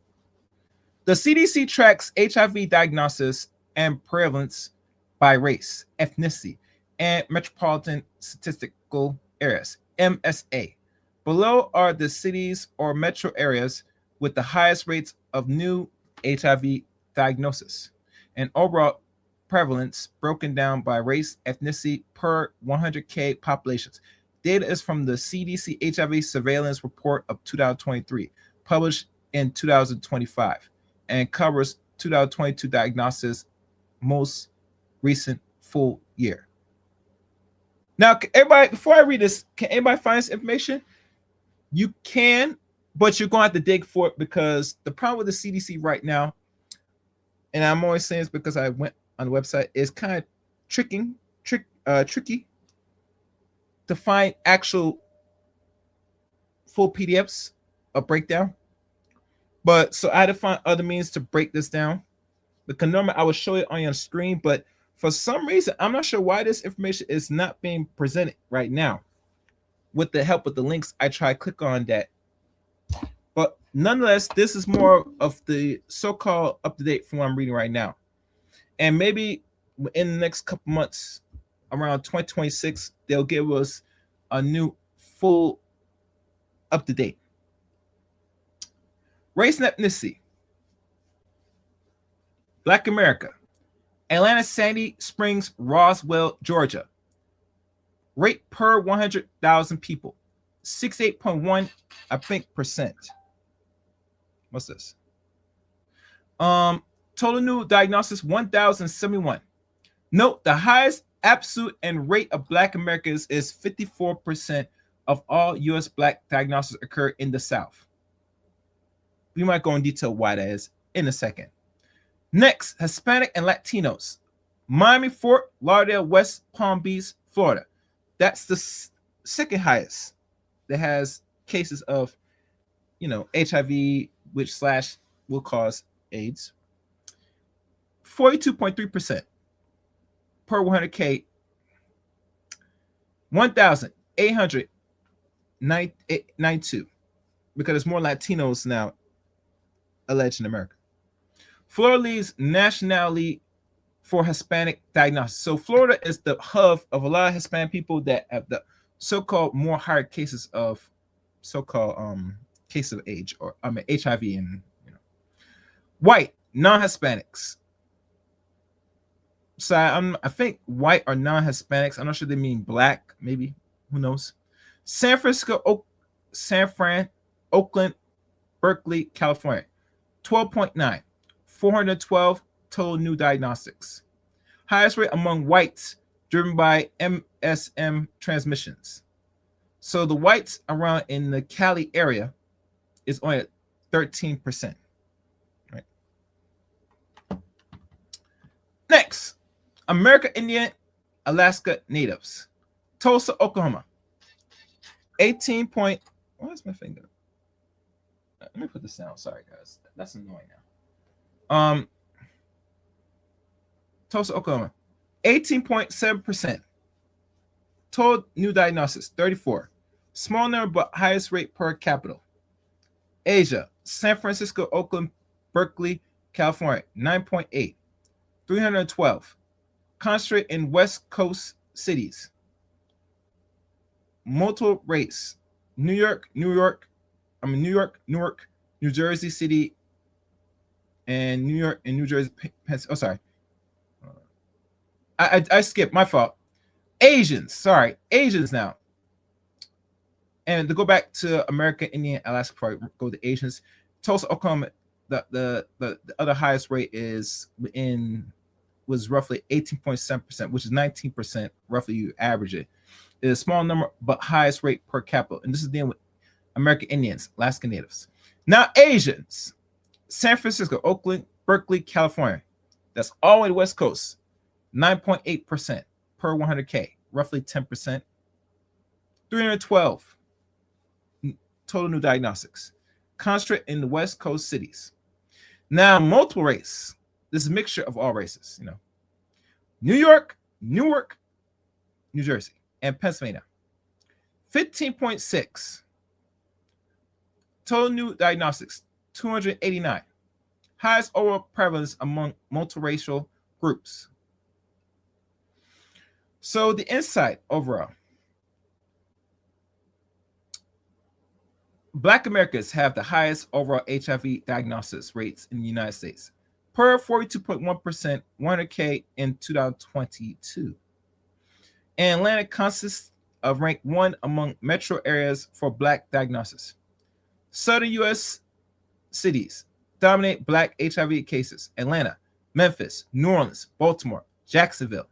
The CDC tracks HIV diagnosis and prevalence by race, ethnicity, and metropolitan statistical areas, MSA. Below are the cities or metro areas with the highest rates of new HIV diagnosis and overall prevalence broken down by race, ethnicity per 100K populations. Data is from the CDC HIV Surveillance Report of 2023, published in 2025, and covers 2022 diagnosis, most recent full year. Now, everybody, before I read this, can anybody find this information? You can, but you're going to have to dig for it, because the problem with the CDC right now, and I'm always saying this because I went on the website, is kind of tricky to find actual full PDFs of breakdown. But so I had to find other means to break this down, because normally I would show it on your screen, but for some reason, I'm not sure why this information is not being presented right now. With the help of the links, I try to click on that. But nonetheless, this is more of the so-called up-to-date from what I'm reading right now. And maybe in the next couple months, around 2026, they'll give us a new full up-to-date. Race and ethnicity. Black America. Atlanta, Sandy Springs, Roswell, Georgia. Rate per 100,000 people, 68.1, I think, percent. What's this? Total new diagnosis 1,071. Note the highest absolute and rate of Black Americans is 54% of all U.S. Black diagnoses occur in the South. We might go in detail why that is in a second. Next, Hispanic and Latinos. Miami, Fort Lauderdale, West Palm Beach, Florida. That's the second highest that has cases of, HIV, which / will cause AIDS. 42.3% per 100K. 1,892, because there's more Latinos now alleged in America. Florida leads nationally for Hispanic diagnosis. So Florida is the hub of a lot of Hispanic people that have the so-called more higher cases of so-called case of AIDS, or HIV, and white non-Hispanics. So I think white or non-Hispanics. I'm not sure they mean black, maybe. Who knows? San Francisco, Oakland, Berkeley, California. 12.9. 412 total new diagnostics. Highest rate among whites, driven by MSM transmissions. So the whites around in the Cali area is only at 13%. Right. Next, American Indian, Alaska Natives. Tulsa, Oklahoma. 18 point. Where's my finger? Let me put this down. Sorry, guys. That's annoying now. Tulsa, Oklahoma. 18.7%. Total new diagnosis, 34. Small number, but highest rate per capita. Asia, San Francisco, Oakland, Berkeley, California, 9.8. 312. Concentrate in West Coast cities. Multiple race. New York, Newark, New Jersey City, and New York and New Jersey. Oh, sorry. I skipped. My fault. Asians. Sorry. Asians now. And to go back to American Indian, Alaska before I go to Asians, Tulsa, Oklahoma, the other highest rate was roughly 18.7%, which is 19%. Roughly, you average it. It's a small number, but highest rate per capita. And this is dealing with American Indians, Alaska Natives. Now, Asians. San Francisco, Oakland, Berkeley, California. That's all the way to the West Coast. 9.8% per 100K, roughly 10%. 312 total new diagnostics. Concentrate in the West Coast cities. Now, multiple race. This is a mixture of all races, New York, Newark, New Jersey, and Pennsylvania. 15.6 total new diagnostics, 289. Highest overall prevalence among multiracial groups. So the insight overall. Black Americans have the highest overall HIV diagnosis rates in the United States, per 42.1%, 100K in 2022. And Atlanta consists of rank 1 among metro areas for Black diagnosis. Southern U.S. cities dominate Black HIV cases: Atlanta, Memphis, New Orleans, Baltimore, Jacksonville.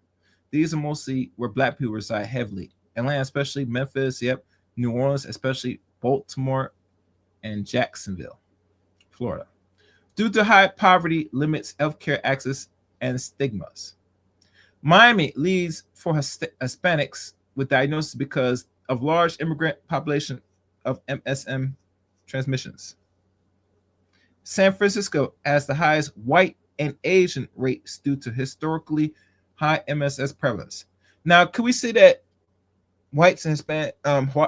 These are mostly where Black people reside heavily. Atlanta, especially, Memphis, yep, New Orleans, especially, Baltimore, and Jacksonville, Florida. Due to high poverty, limits healthcare access and stigmas. Miami leads for Hispanics with diagnosis because of large immigrant population of MSM transmissions. San Francisco has the highest white and Asian rates due to historically high MSS prevalence. Now, could we say that whites and Hispanic,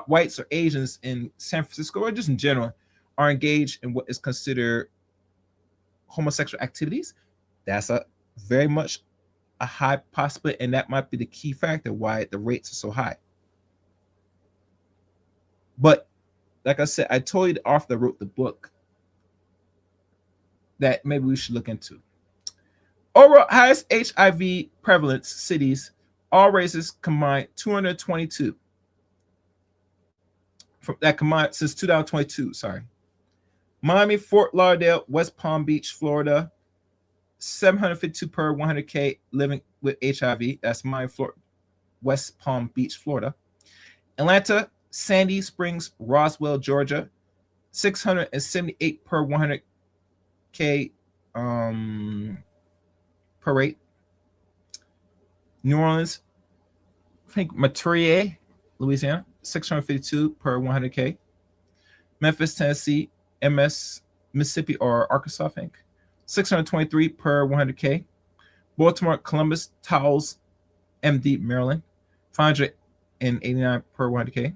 whites or Asians in San Francisco, or just in general, are engaged in what is considered homosexual activities? That's very much a high possibility, and that might be the key factor why the rates are so high. But like I said, I told you the author that wrote the book that maybe we should look into. Overall highest HIV prevalence cities, all races combined, 222. From that combined since 2022, sorry. Miami, Fort Lauderdale, West Palm Beach, Florida, 752 per 100K living with HIV. That's Miami, Florida, West Palm Beach, Florida. Atlanta, Sandy Springs, Roswell, Georgia, 678 per 100K per rate. New Orleans, I think Maturier, Louisiana, 652 per 100K. Memphis, Tennessee, Mississippi or Arkansas, I think, 623 per 100K. Baltimore, Columbus, Towles, MD, Maryland, 589 per 100K.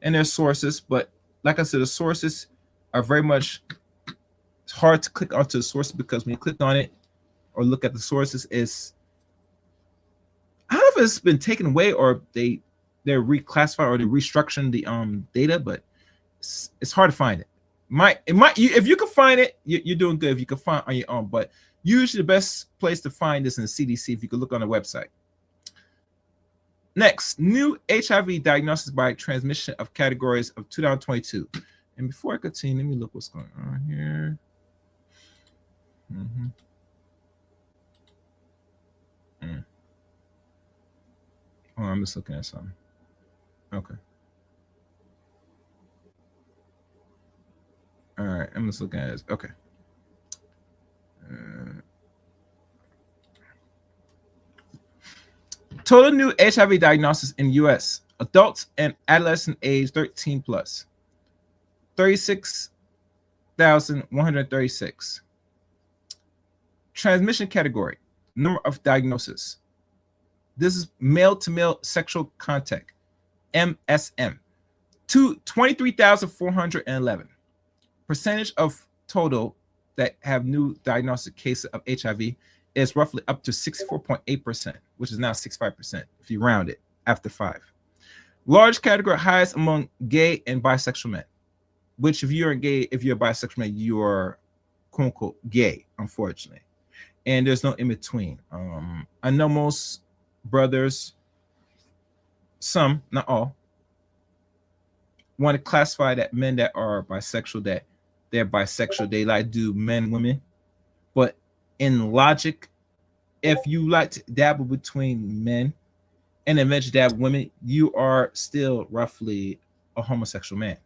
And there's sources, but like I said, the sources are very much, it's hard to click onto the source because when you click on it or look at the sources, I don't know if it's been taken away or they're reclassified or they're restructuring the data, but it's hard to find it. If you can find it, you're doing good. If you can find it on your own, but usually the best place to find this in the CDC. If you could look on the website. Next, new HIV diagnosis by transmission of categories of 2022. And before I continue, let me look what's going on here. Oh, I'm just looking at something. Okay. All right, I'm just looking at this. Okay. Total new HIV diagnosis in U.S. adults and adolescent age 13 plus. 36,136. Transmission category, number of diagnosis. This is male-to-male sexual contact, MSM, 23,411. Percentage of total that have new diagnostic cases of HIV is roughly up to 64.8%, which is now 65% if you round it after 5. Large category highest among gay and bisexual men, which if you're a bisexual man, you are quote unquote gay, unfortunately. And there's no in between. I know most brothers, some, not all, want to classify that men that are bisexual, that they're bisexual, they like to do men, women. But in logic, if you like to dabble between men and eventually dabble women, you are still roughly a homosexual man.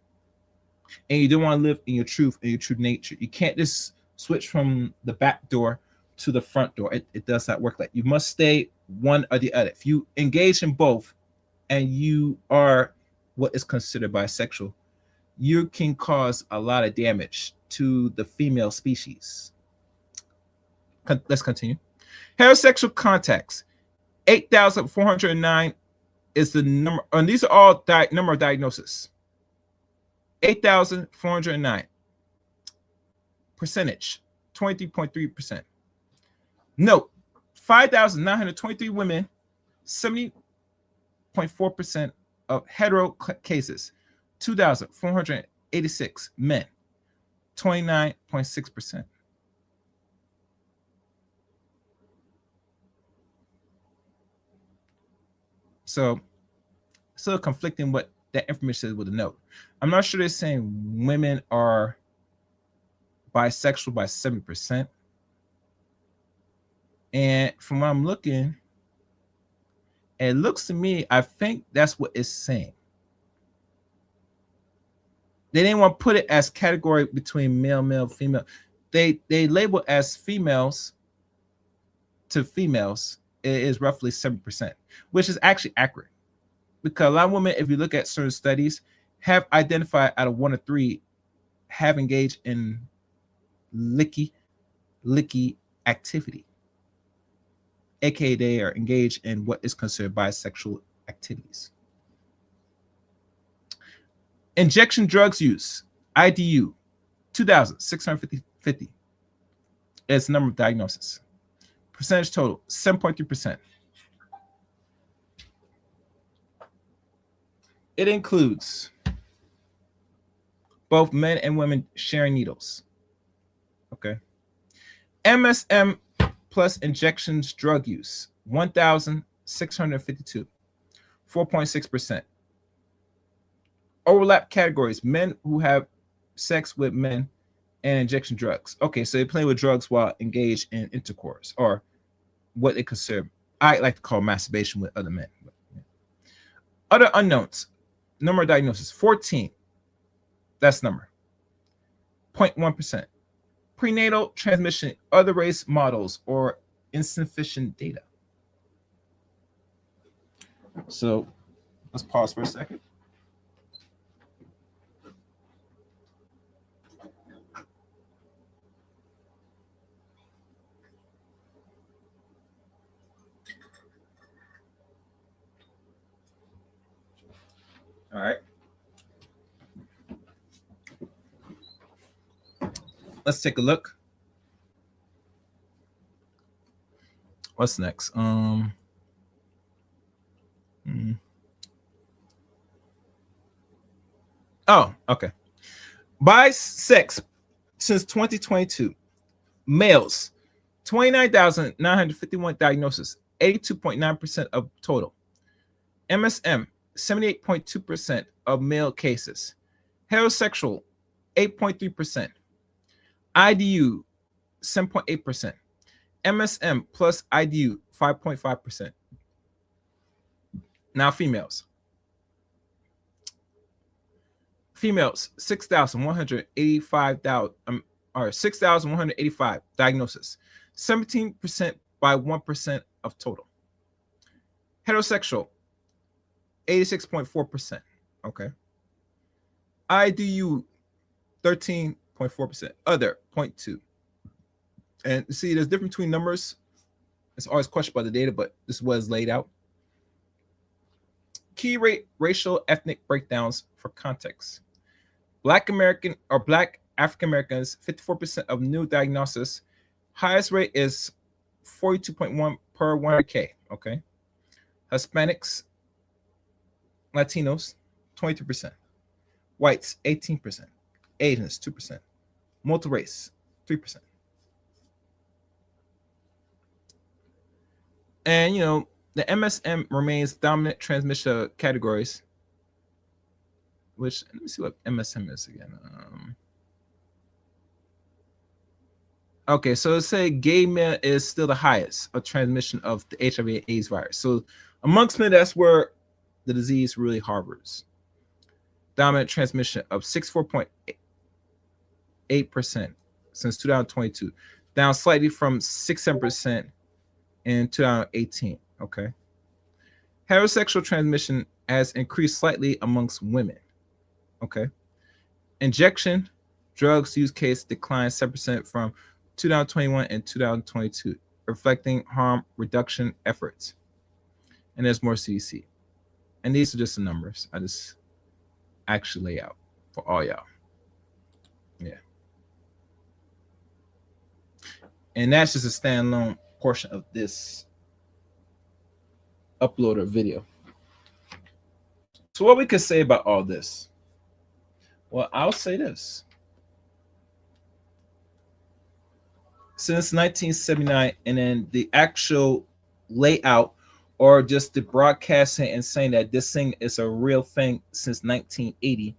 And you don't want to live in your truth and your true nature. You can't just switch from the back door to the front door. It does not work like that. You must stay one or the other. If you engage in both and you are what is considered bisexual, you can cause a lot of damage to the female species. Let's continue. Heterosexual contacts, 8,409 is the number, and these are all number of diagnoses. 8,409. Percentage, 23.3%. Note, 5,923 women, 70.4% of hetero cases, 2,486 men, 29.6%. So, still conflicting what that information says with a note. I'm not sure they're saying women are bisexual by 70%. And from what I'm looking, it looks to me, I think that's what it's saying. They didn't want to put it as category between male, male, female. They label as females to females. It is roughly 7%, which is actually accurate. Because a lot of women, if you look at certain studies, have identified out of 1 or 3 have engaged in licky activity. AKA they are engaged in what is considered bisexual activities. Injection drugs use, IDU, 2,650 is the number of diagnoses. Percentage total, 7.3%. It includes both men and women sharing needles. Okay. MSM plus injections drug use, 1,652, 4.6%. Overlap categories, men who have sex with men and injection drugs. Okay, so they play with drugs while engaged in intercourse, or what they consider, I like to call masturbation with other men. Other unknowns, number of diagnoses, 14. That's number. 0.1%. Prenatal transmission, other race models, or insufficient data. So let's pause for a second. All right. Let's take a look. What's next? Oh, okay. By sex, since 2022, males, 29,951 diagnoses, 82.9% of total. MSM, 78.2% of male cases. Heterosexual, 8.3%. IDU, 7.8%. MSM plus IDU, 5.5%. Now females. Females, 6,185 diagnoses, 17% by 1% of total. Heterosexual, 86.4%. Okay. IDU, 13.4%. Other, 0.2. And see, there's difference between numbers. It's always questioned by the data, but this was laid out. Key racial ethnic breakdowns for context. Black American or Black African Americans, 54% of new diagnosis. Highest rate is 42.1 per 100K. Okay. Hispanics, Latinos, 22%. Whites, 18%. Asians, 2%. Multi-race, 3%. And, the MSM remains dominant transmission categories, which, let me see what MSM is again. Okay, so let's say gay men is still the highest of transmission of the HIV and AIDS virus. So amongst men, that's where the disease really harbors. Dominant transmission of 64.8% since 2022, down slightly from 67% in 2018. Okay. Heterosexual transmission has increased slightly amongst women. Okay. Injection drugs use case declined 7% from 2021 and 2022, reflecting harm reduction efforts. And there's more CDC. And these are just the numbers I just actually lay out for all y'all. Yeah. And that's just a standalone portion of this uploaded video. So what we could say about all this? Well, I'll say this. Since 1979, and then the actual layout or just the broadcasting and saying that this thing is a real thing since 1980,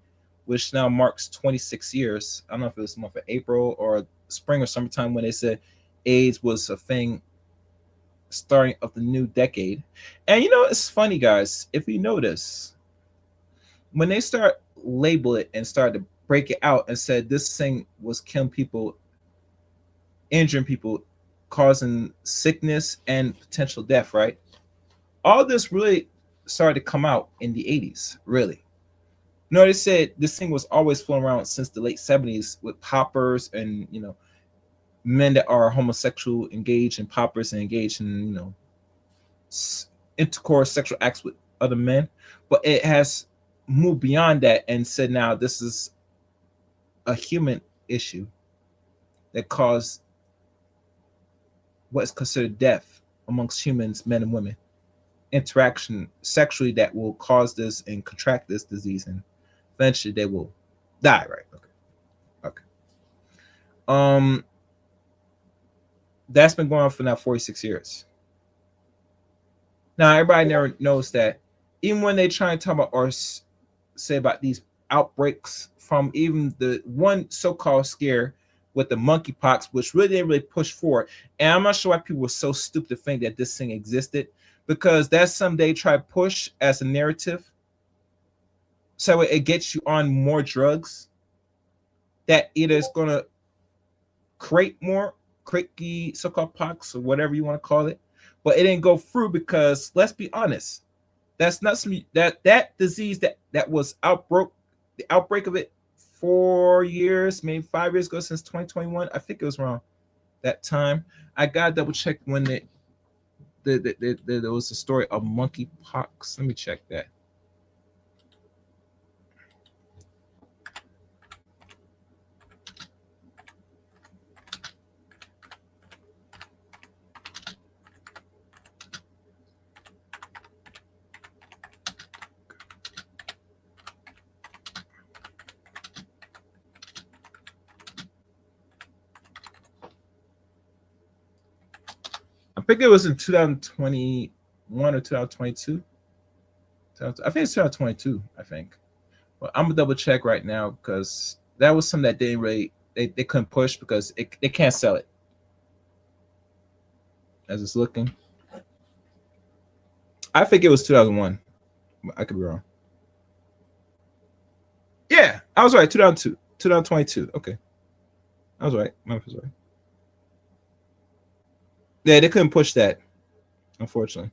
which now marks 26 years. I don't know if it was the month of April or spring or summertime when they said AIDS was a thing starting of the new decade. And it's funny, guys, if you notice, when they start label it and start to break it out and said this thing was killing people, injuring people, causing sickness and potential death, right? All this really started to come out in the 80s, really. They said this thing was always flown around since the late 70s with poppers and, men that are homosexual engaged in poppers and engaged in, intercourse, sexual acts with other men. But it has moved beyond that and said now this is a human issue that caused what is considered death amongst humans, men and women. Interaction sexually that will cause this and contract this disease, and eventually they will die, right? Okay. That's been going on for now 46 years. Now everybody never knows that even when they try and talk about or say about these outbreaks from even the one so-called scare with the monkeypox, which really didn't really push forward. And I'm not sure why people were so stupid to think that this thing existed, because that's something they try to push as a narrative. So it gets you on more drugs that either is going to create the so-called pox or whatever you want to call it. But it didn't go through because, let's be honest, that's not some that disease that was the outbreak of it 4 years, maybe 5 years ago, since 2021. I think it was around that time. I gotta double check when there was a story of monkeypox. Let me check that. I think it was in 2021 or 2022. I think it's 2022, I think. But I'm gonna double check right now because that was something that they couldn't push because they can't sell it. As it's looking. I think it was 2001. I could be wrong. Yeah, I was right. 2002, 2022. Okay. I was right. I was right. Yeah, they couldn't push that, unfortunately.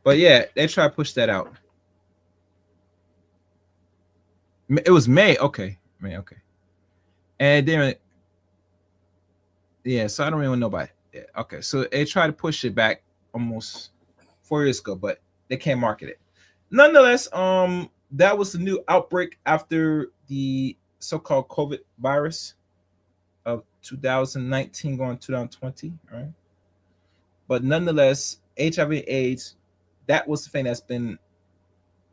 But yeah, they tried to push that out. It was May. Okay. May. Okay. And then, yeah, so I don't really know about it. Yeah, okay. So they tried to push it back almost 4 years ago, but they can't market it. Nonetheless, that was the new outbreak after the so-called COVID virus of 2019 going 2020, right? But nonetheless, HIV/AIDS, that was the thing that's been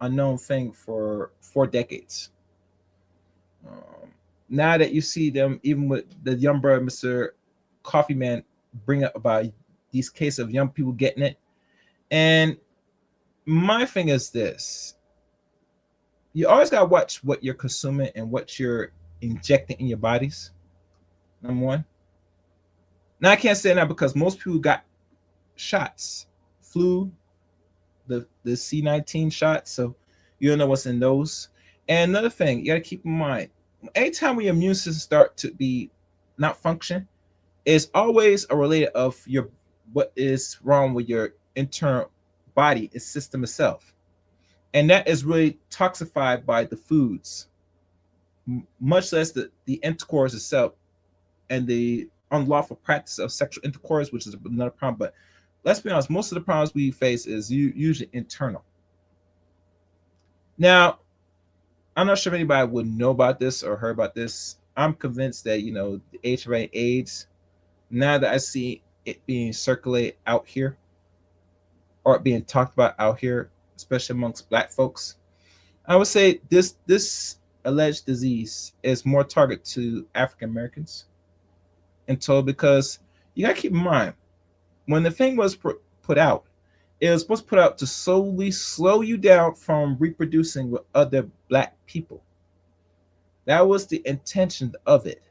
unknown thing for 4 decades. Now that you see them, even with the young brother, Mr. Coffee Man, bring up about these cases of young people getting it. And my thing is this: you always gotta watch what you're consuming and what you're injecting in your bodies. Number one. Now I can't say that because most people got shots, flu, the C19 shots, so you don't know what's in those. And another thing you gotta keep in mind: anytime your immune system start to be not function, it's always a related of your what is wrong with your internal body, its system itself, and that is really toxified by the foods, much less the intercourse itself and the unlawful practice of sexual intercourse, which is another problem. But let's be honest, most of the problems we face is usually internal. Now, I'm not sure if anybody would know about this or heard about this. I'm convinced that, the HIV/AIDS, now that I see it being circulated out here or being talked about out here, especially amongst Black folks, I would say this alleged disease is more target to African Americans in total, because you gotta keep in mind, when the thing was put out, it was supposed to put out to slowly slow you down from reproducing with other Black people. That was the intention of it.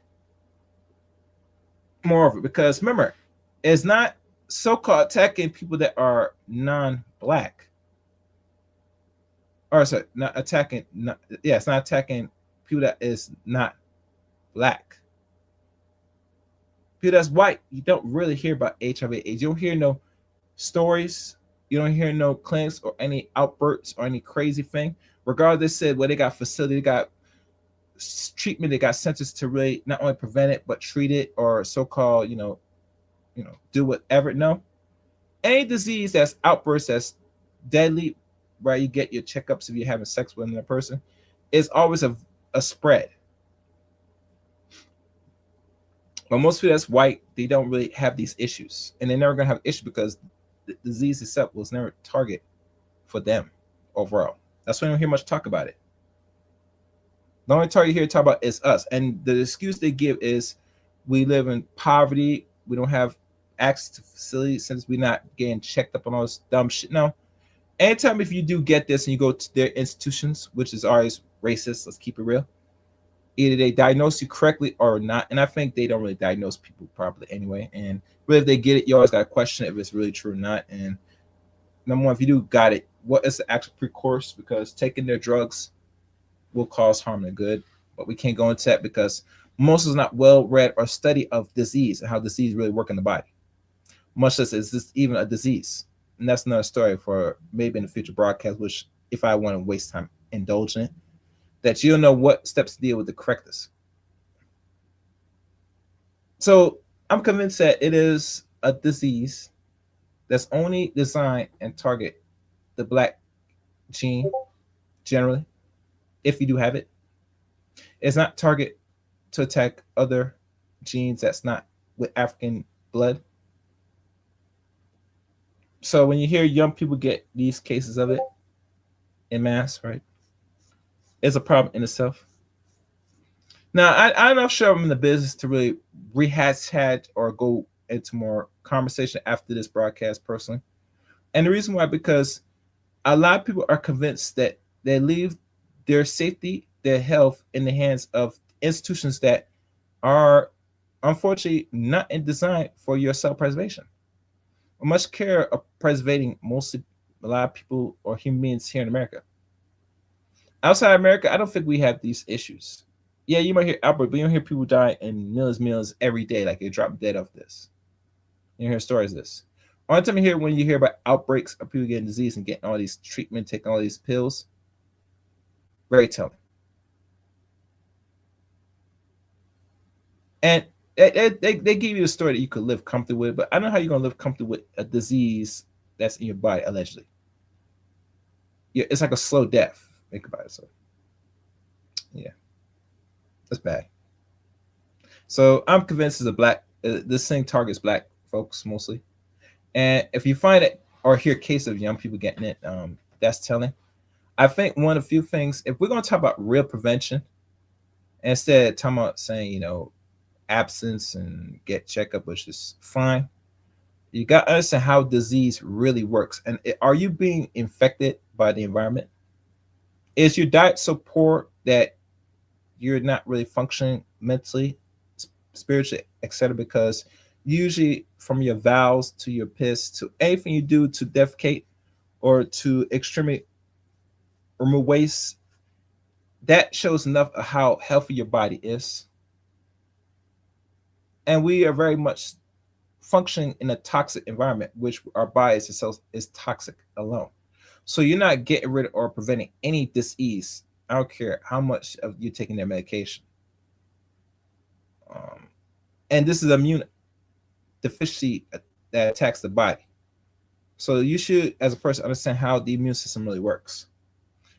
Moreover, because remember, it's not so-called attacking people that are non-Black. Or sorry, not attacking. It's not attacking people that is not Black. People that's white, you don't really hear about HIV/AIDS. You don't hear no stories. You don't hear no clinics or any outbursts or any crazy thing. Regardless, said they got facility, they got treatment, they got centers to really not only prevent it but treat it, or so-called, do whatever. No, any disease that's outburst that's deadly, where you get your checkups if you're having sex with another person, is always a spread. But most people that's white, they don't really have these issues, and they're never gonna have issues because the disease itself was never a target for them overall. That's why I don't hear much talk about it. The only target here to talk about is us, and the excuse they give is we live in poverty, we don't have access to facilities since we're not getting checked up on all this dumb shit. No, anytime if you do get this and you go to their institutions, which is always racist, let's keep it real, either they diagnose you correctly or not. And I think they don't really diagnose people properly anyway. And really, if they get it, you always got to question if it's really true or not. And number one, if you do got it, what is the actual pre-course? Because taking their drugs will cause harm to good. But we can't go into that because most is not well read or study of disease and how disease really work in the body. Much less is this even a disease. And that's another story for maybe in the future broadcast, which if I want to waste time indulging it, that you'll know what steps to deal with the correctness. So I'm convinced that it is a disease that's only designed and target the Black gene generally, if you do have it. It's not target to attack other genes that's not with African blood. So when you hear young people get these cases of it en masse, right, it's a problem in itself. Now, I'm not sure I'm in the business to really rehash or go into more conversation after this broadcast personally. And the reason why, because a lot of people are convinced that they leave their safety, their health in the hands of institutions that are unfortunately not designed for your self-preservation or much care of preserving mostly a lot of people or human beings here in America. Outside America, I don't think we have these issues. Yeah, you might hear outbreak, but you don't hear people die in millions every day, like they drop dead off this. You hear stories of this. Only time you hear when you hear about outbreaks of people getting disease and getting all these treatment, taking all these pills, very telling. And they give you a story that you could live comfortably with, but I don't know how you're gonna live comfortably with a disease that's in your body allegedly. Yeah, it's like a slow death. Think about it. So, yeah. That's bad. So I'm convinced it's a black. This thing targets black folks mostly. And if you find it or hear cases of young people getting it, that's telling. I think one of the few things, if we're going to talk about real prevention, instead of talking about saying, absence and get checkup, which is fine, you got to understand how disease really works. And are you being infected by the environment? Is your diet so poor that you're not really functioning mentally, spiritually, etc.? Because usually from your bowels to your piss to anything you do to defecate or to extremely remove waste, that shows enough of how healthy your body is. And we are very much functioning in a toxic environment, which our body itself is toxic alone. So you're not getting rid of or preventing any disease. I don't care how much of you taking their medication. And this is immune deficiency that attacks the body. So you should, as a person, understand how the immune system really works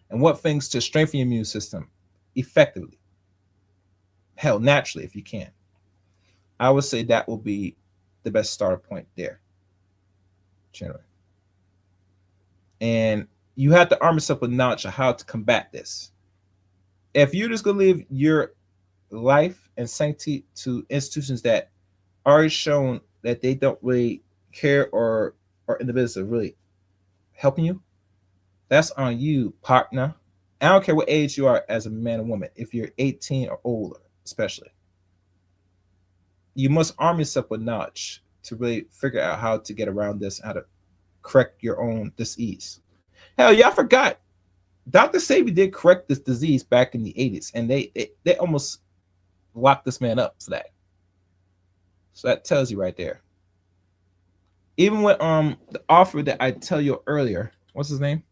and what things to strengthen your immune system effectively. Hell, naturally, if you can. I would say that will be the best starter point there, generally. And you have to arm yourself with knowledge of how to combat this. If you're just going to live your life and sanctity to institutions that already shown that they don't really care or are in the business of really helping you, that's on you, partner. I don't care what age you are as a man or woman. If you're 18 or older, especially, you must arm yourself with knowledge to really figure out how to get around this, how to correct your own disease. Hell, y'all forgot Dr. Sabi did correct this disease back in the 80s, and they almost locked this man up for that. So that tells you right there. Even with the author that I tell you earlier, what's his name?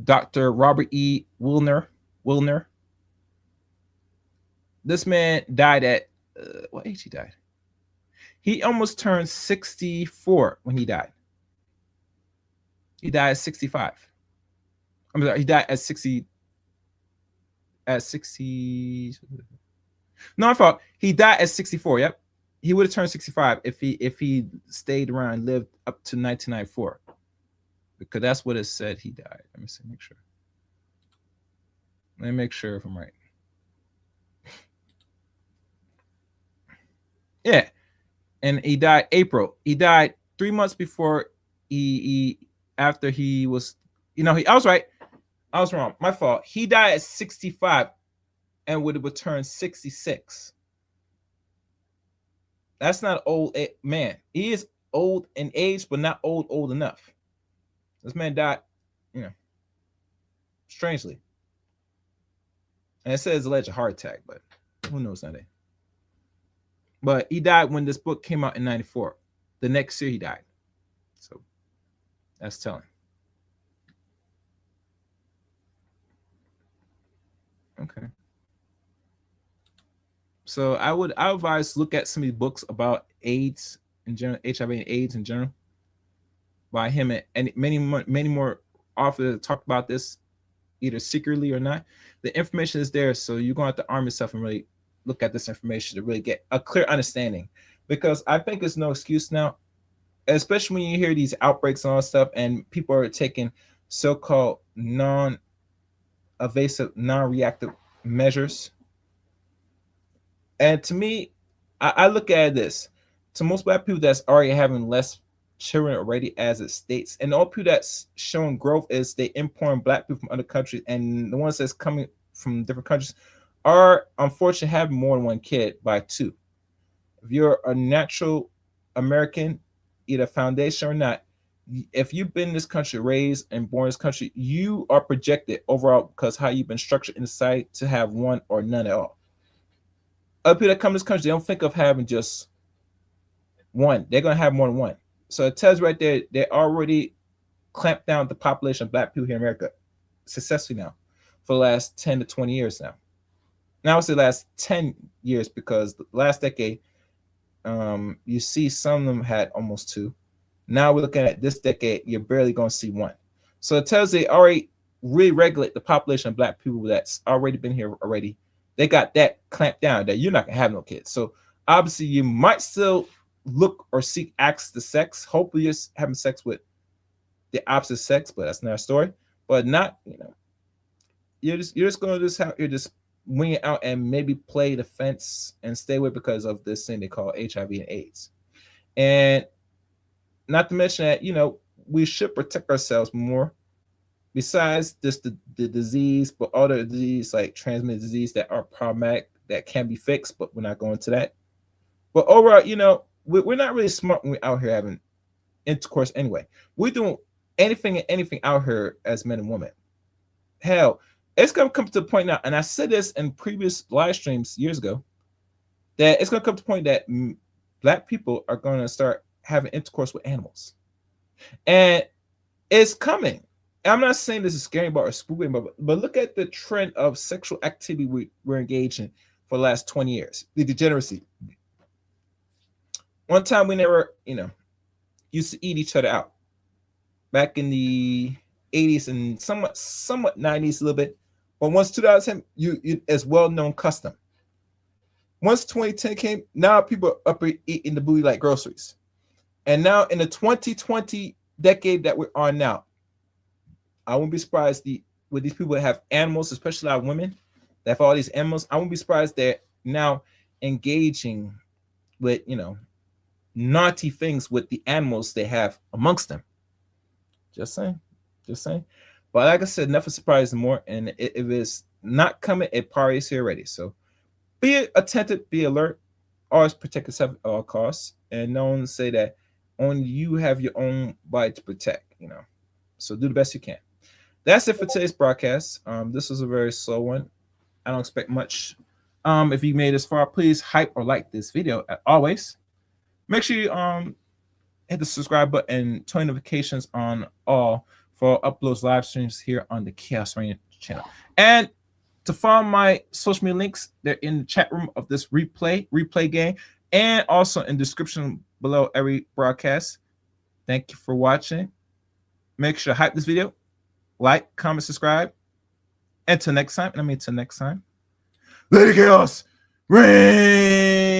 Dr. Robert E. Wilner. This man died at what age he died? He almost turned 64 when he died. He died at 65. I'm sorry, he died at 60. At 60. No, I thought he died at 64. Yep. He would have turned 65 if he stayed around and lived up to 1994. Because that's what it said he died. Let me see, make sure. Let me make sure if I'm right. Yeah. And he died April. He died 3 months before after he was, I was right. I was wrong. My fault. He died at 65 and would have turned 66. That's not old man. He is old in age, but not old enough. This man died, strangely. And it says alleged heart attack, but who knows nowadays. But he died when this book came out in 94. The next year he died. So that's telling. Okay. So I would advise look at some of these books about AIDS in general, HIV and AIDS in general, by him and many more authors that talk about this, either secretly or not. The information is there, so you're going to have to arm yourself and really look at this information to really get a clear understanding. Because I think there's no excuse now, especially when you hear these outbreaks and all that stuff, and people are taking so-called non-evasive, non-reactive measures. And to me, I look at this. To most black people that's already having less children already, as it states, and all people that's showing growth is they importing black people from other countries, and the ones that's coming from different countries are unfortunately having more than one kid by two. If you're a natural American, either foundation or not, if you've been in this country, raised and born in this country, you are projected overall because how you've been structured in society to have one or none at all. Other people that come to this country, they don't think of having just one. They're going to have more than one. So it tells right there, they already clamped down the population of black people here in America successfully now for the last 10 to 20 years now. Now I would say last 10 years because the last decade, you see some of them had almost two. Now we're looking at this decade, you're barely going to see one. So it tells they already really regulate the population of black people that's already been here already. They got that clamped down that you're not gonna have no kids. So obviously you might still look or seek acts to sex. Hopefully you're having sex with the opposite sex, but that's not a story. But not, you know, you're just gonna you're just wing it out and maybe play the fence and stay away because of this thing they call HIV and AIDS. And not to mention that, you know, we should protect ourselves more. Besides just the disease, but other disease like transmitted disease that are problematic that can be fixed, but we're not going to that. But overall, you know, we're not really smart when we're out here having intercourse anyway. We're doing anything and anything out here as men and women. Hell, it's gonna come to the point now, and I said this in previous live streams years ago, that it's gonna come to the point that black people are gonna start having intercourse with animals, and it's coming. I'm not saying this is scary about or spooky, but look at the trend of sexual activity we're engaged in for the last 20 years. The degeneracy. One time we never, you know, used to eat each other out. Back in the 80s and somewhat 90s a little bit. But once 2010, you as well-known custom. Once 2010 came, now people are up eating the booty like groceries. And now in the 2020 decade that we're on now, I wouldn't be surprised with these people that have animals, especially our women that have all these animals. I wouldn't be surprised they're now engaging with, you know, naughty things with the animals they have amongst them. Just saying. But like I said, nothing surprises more. And if it's not coming, it probably is here already. So be attentive, be alert, always protect yourself at all costs. And no one say that only you have your own body to protect, you know. So do the best you can. That's it for today's broadcast. This was a very slow one. I don't expect much. If you made this far, please hype or like this video as always. Make sure you hit the subscribe button and turn notifications on all for uploads live streams here on the Chaos Reign channel. And to follow my social media links, they're in the chat room of this replay game, and also in the description below every broadcast. Thank you for watching. Make sure to hype this video. Like, comment, subscribe. Until next time, and I mean until next time, let the chaos reign.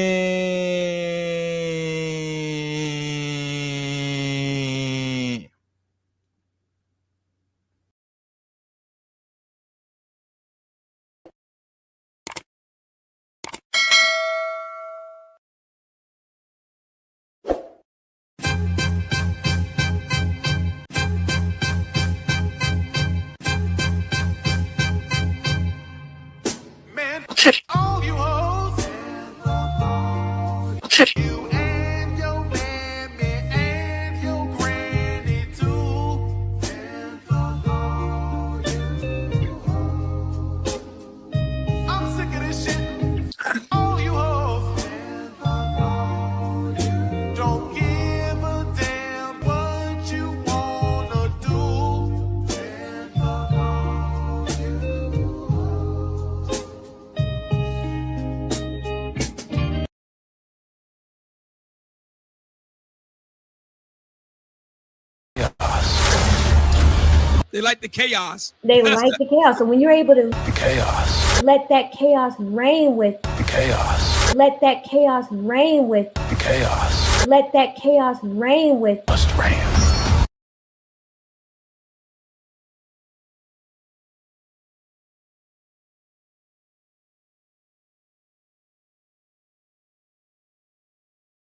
Man, all you hoes. You and your mammy and your granny too. I'm sick of this shit. All you hoes. Don't give a damn what you wanna do. They like the chaos. They like the chaos. So when you're able to The chaos. let that chaos reign with, The chaos. let that chaos reign with, The chaos. let that chaos reign with, Must reign.